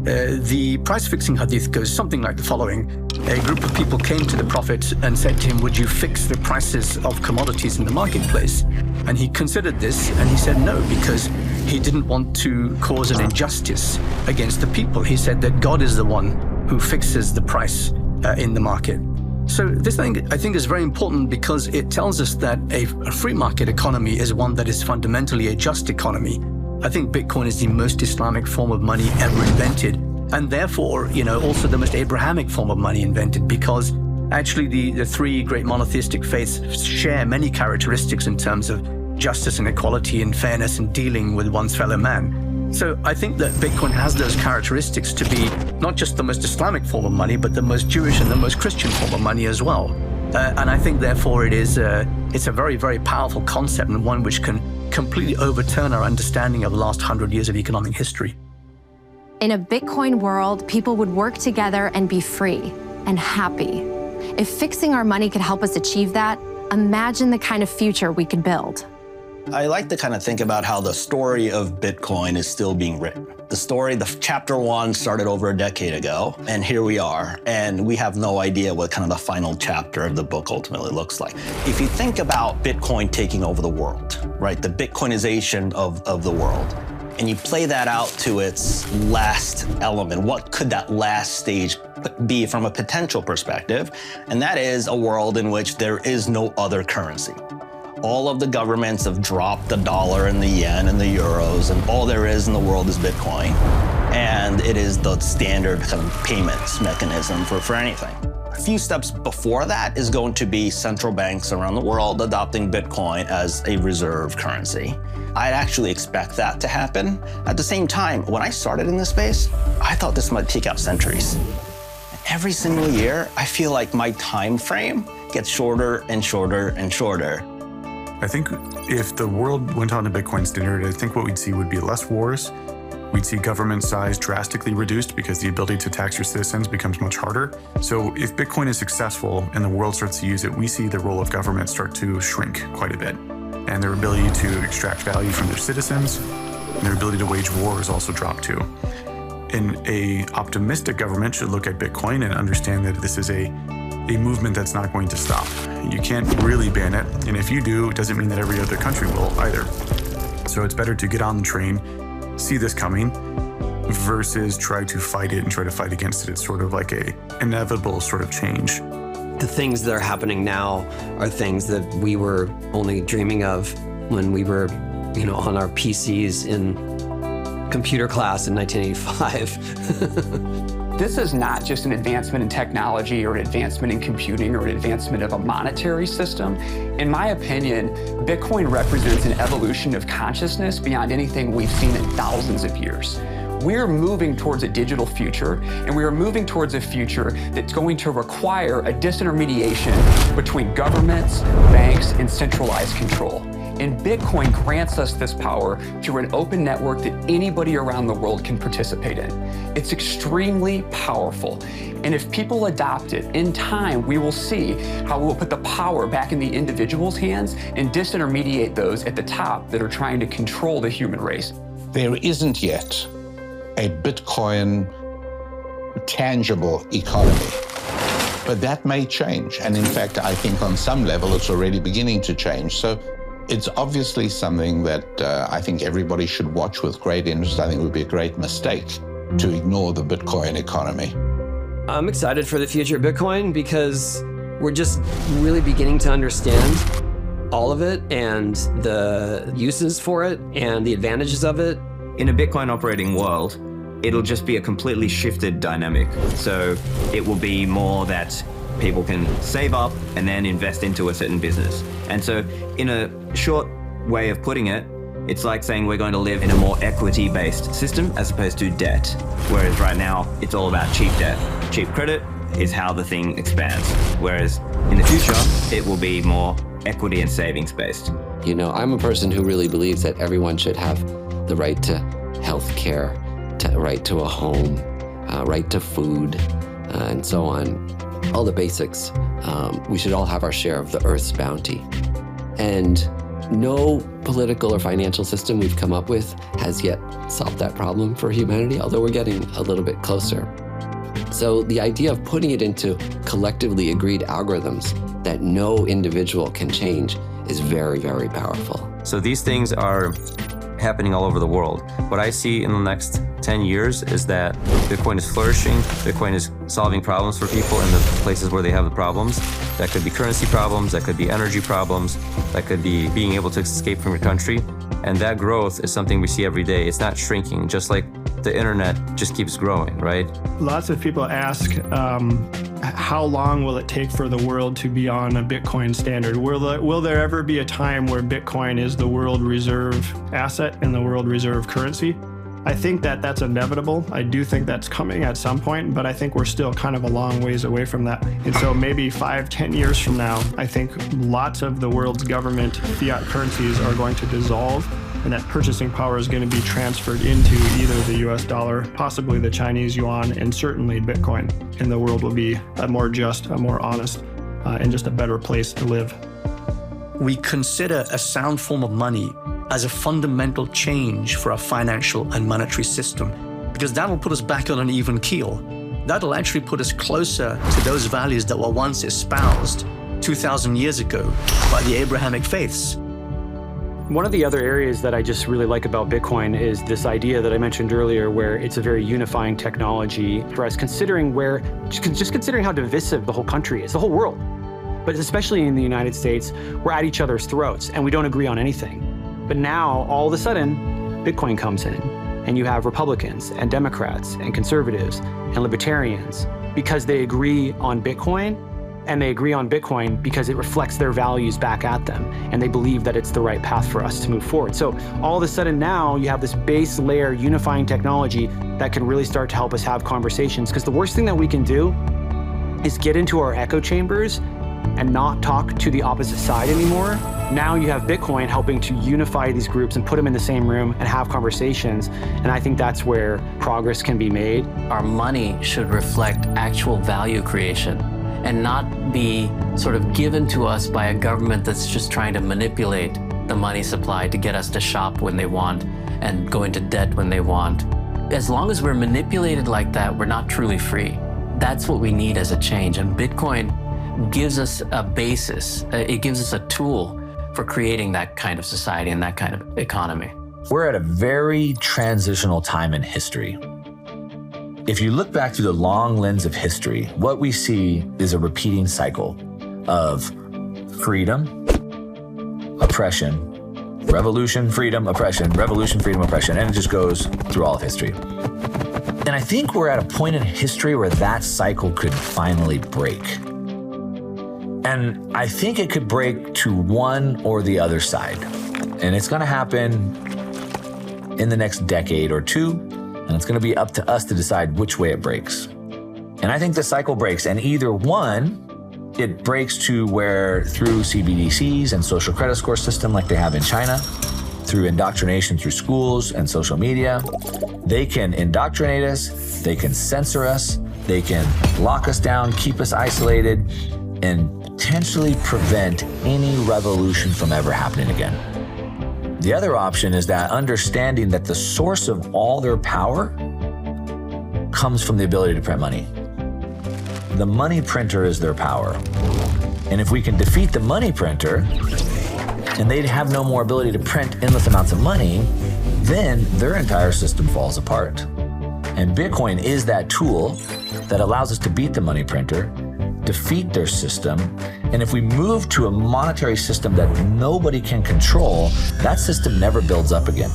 The price fixing hadith goes something like the following. A group of people came to the Prophet and said to him, would you fix the prices of commodities in the marketplace? And he considered this and he said no, because he didn't want to cause an injustice against the people. He said that God is the one who fixes the price in the market. So this thing, I think, is very important because it tells us that a free market economy is one that is fundamentally a just economy. I think Bitcoin is the most Islamic form of money ever invented, and therefore, also the most Abrahamic form of money invented, because actually the three great monotheistic faiths share many characteristics in terms of justice and equality and fairness and dealing with one's fellow man. So I think that Bitcoin has those characteristics to be not just the most Islamic form of money, but the most Jewish and the most Christian form of money as well. And I think, therefore, it's a very, very powerful concept, and one which can completely overturn our understanding of the last 100 years of economic history. In a Bitcoin world, people would work together and be free and happy. If fixing our money could help us achieve that, imagine the kind of future we could build. I like to kind of think about how the story of Bitcoin is still being written. The chapter 1 started over a decade ago, and here we are, and we have no idea what kind of the final chapter of the book ultimately looks like. If you think about Bitcoin taking over the world, right, the Bitcoinization of the world, and you play that out to its last element, what could that last stage be from a potential perspective? And that is a world in which there is no other currency. All of the governments have dropped the dollar and the yen and the euros, and all there is in the world is Bitcoin. And it is the standard kind of payments mechanism for anything. A few steps before that is going to be central banks around the world adopting Bitcoin as a reserve currency. I'd actually expect that to happen. At the same time, when I started in this space, I thought this might take out centuries. Every single year, I feel like my time frame gets shorter and shorter and shorter. I think if the world went on to Bitcoin standard, I think what we'd see would be less wars. We'd see government size drastically reduced because the ability to tax your citizens becomes much harder. So if Bitcoin is successful and the world starts to use it, we see the role of government start to shrink quite a bit. And their ability to extract value from their citizens and their ability to wage wars also drop too. And an optimistic government should look at Bitcoin and understand that this is a movement that's not going to stop. You can't really ban it, and if you do, it doesn't mean that every other country will either. So it's better to get on the train, see this coming, versus try to fight it and try to fight against it. It's sort of like a inevitable sort of change. The things that are happening now are things that we were only dreaming of when we were, on our PCs in computer class in 1985. This is not just an advancement in technology or an advancement in computing or an advancement of a monetary system. In my opinion, Bitcoin represents an evolution of consciousness beyond anything we've seen in thousands of years. We're moving towards a digital future, and we are moving towards a future that's going to require a disintermediation between governments, banks, and centralized control. And Bitcoin grants us this power through an open network that anybody around the world can participate in. It's extremely powerful. And if people adopt it, in time, we will see how we will put the power back in the individual's hands and disintermediate those at the top that are trying to control the human race. There isn't yet a Bitcoin tangible economy, but that may change. And in fact, I think on some level, it's already beginning to change. So it's obviously something that I think everybody should watch with great interest. I think it would be a great mistake to ignore the Bitcoin economy. I'm excited for the future of Bitcoin because we're just really beginning to understand all of it and the uses for it and the advantages of it. In a Bitcoin operating world, it'll just be a completely shifted dynamic. So it will be more that people can save up and then invest into a certain business. And so in a short way of putting it, it's like saying we're going to live in a more equity-based system as opposed to debt. Whereas right now, it's all about cheap debt. Cheap credit is how the thing expands. Whereas in the future, it will be more equity and savings-based. I'm a person who really believes that everyone should have the right to health care, right to a home, right to food, and so on. All the basics. We should all have our share of the earth's bounty. And no political or financial system we've come up with has yet solved that problem for humanity, although we're getting a little bit closer. So the idea of putting it into collectively agreed algorithms that no individual can change is very, very powerful. So these things are happening all over the world. What I see in the next 10 years is that Bitcoin is flourishing. Bitcoin is solving problems for people in the places where they have the problems. That could be currency problems, that could be energy problems, that could be being able to escape from your country. And that growth is something we see every day. It's not shrinking, just like the internet just keeps growing, right? Lots of people ask, how long will it take for the world to be on a Bitcoin standard? Will there ever be a time where Bitcoin is the world reserve asset and the world reserve currency? I think that that's inevitable. I do think that's coming at some point, but I think we're still kind of a long ways away from that. And so maybe 5-10 years from now, I think lots of the world's government fiat currencies are going to dissolve, and that purchasing power is going to be transferred into either the US dollar, possibly the Chinese yuan, and certainly Bitcoin. And the world will be a more just, a more honest, and just a better place to live. We consider a sound form of money as a fundamental change for our financial and monetary system, because that will put us back on an even keel. That'll actually put us closer to those values that were once espoused 2,000 years ago by the Abrahamic faiths. One of the other areas that I just really like about Bitcoin is this idea that I mentioned earlier, where it's a very unifying technology for us, considering how divisive the whole country is, the whole world. But especially in the United States, we're at each other's throats and we don't agree on anything. But now, all of a sudden, Bitcoin comes in, and you have Republicans and Democrats and conservatives and libertarians because they agree on Bitcoin, and they agree on Bitcoin because it reflects their values back at them, and they believe that it's the right path for us to move forward. So all of a sudden now, you have this base layer unifying technology that can really start to help us have conversations, because the worst thing that we can do is get into our echo chambers and not talk to the opposite side anymore. Now you have Bitcoin helping to unify these groups and put them in the same room and have conversations. And I think that's where progress can be made. Our money should reflect actual value creation and not be sort of given to us by a government that's just trying to manipulate the money supply to get us to shop when they want and go into debt when they want. As long as we're manipulated like that, we're not truly free. That's what we need as a change. And Bitcoin gives us a basis. It gives us a tool for creating that kind of society and that kind of economy. We're at a very transitional time in history. If you look back through the long lens of history, what we see is a repeating cycle of freedom, oppression, revolution, freedom, oppression, revolution, freedom, oppression, and it just goes through all of history. And I think we're at a point in history where that cycle could finally break. And I think it could break to one or the other side. And it's gonna happen in the next decade or two, and it's gonna be up to us to decide which way it breaks. And I think the cycle breaks, and either one, it breaks to where through CBDCs and social credit score system like they have in China, through indoctrination through schools and social media, they can indoctrinate us, they can censor us, they can lock us down, keep us isolated, and potentially prevent any revolution from ever happening again. The other option is that understanding that the source of all their power comes from the ability to print money. The money printer is their power. And if we can defeat the money printer, and they'd have no more ability to print endless amounts of money, then their entire system falls apart. And Bitcoin is that tool that allows us to beat the money printer, defeat their system, and if we move to a monetary system that nobody can control, that system never builds up again.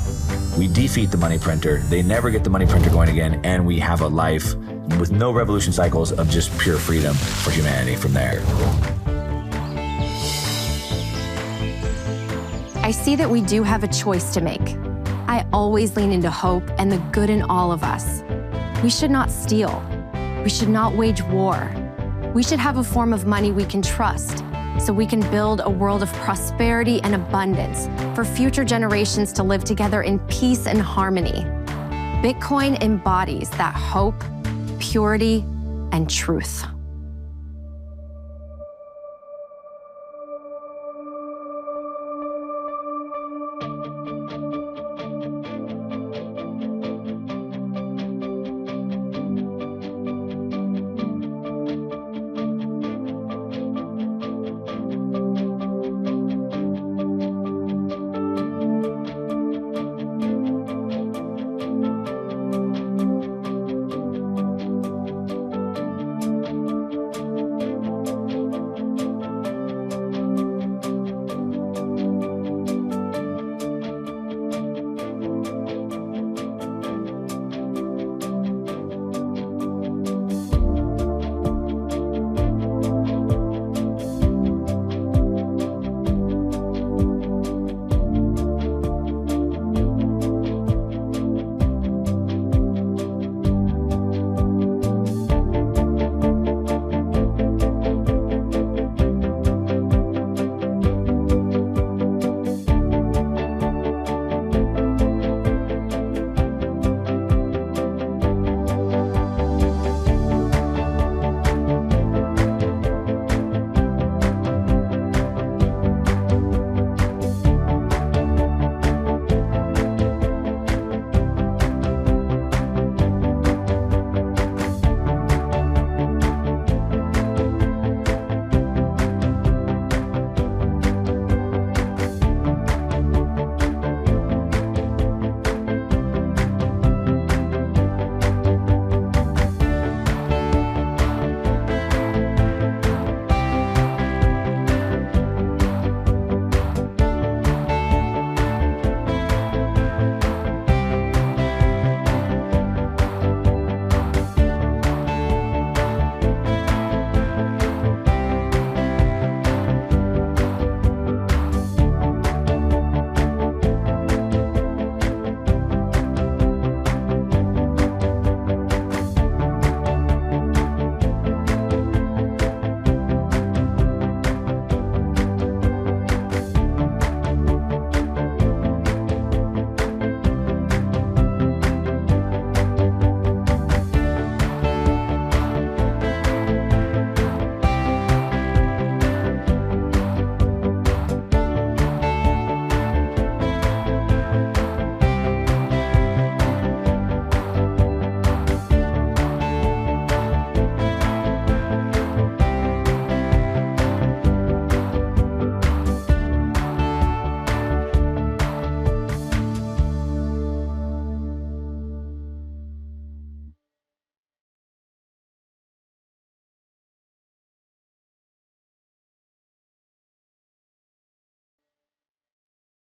We defeat the money printer, they never get the money printer going again, and we have a life with no revolution cycles of just pure freedom for humanity from there. I see that we do have a choice to make. I always lean into hope and the good in all of us. We should not steal. We should not wage war. We should have a form of money we can trust so we can build a world of prosperity and abundance for future generations to live together in peace and harmony. Bitcoin embodies that hope, purity, and truth.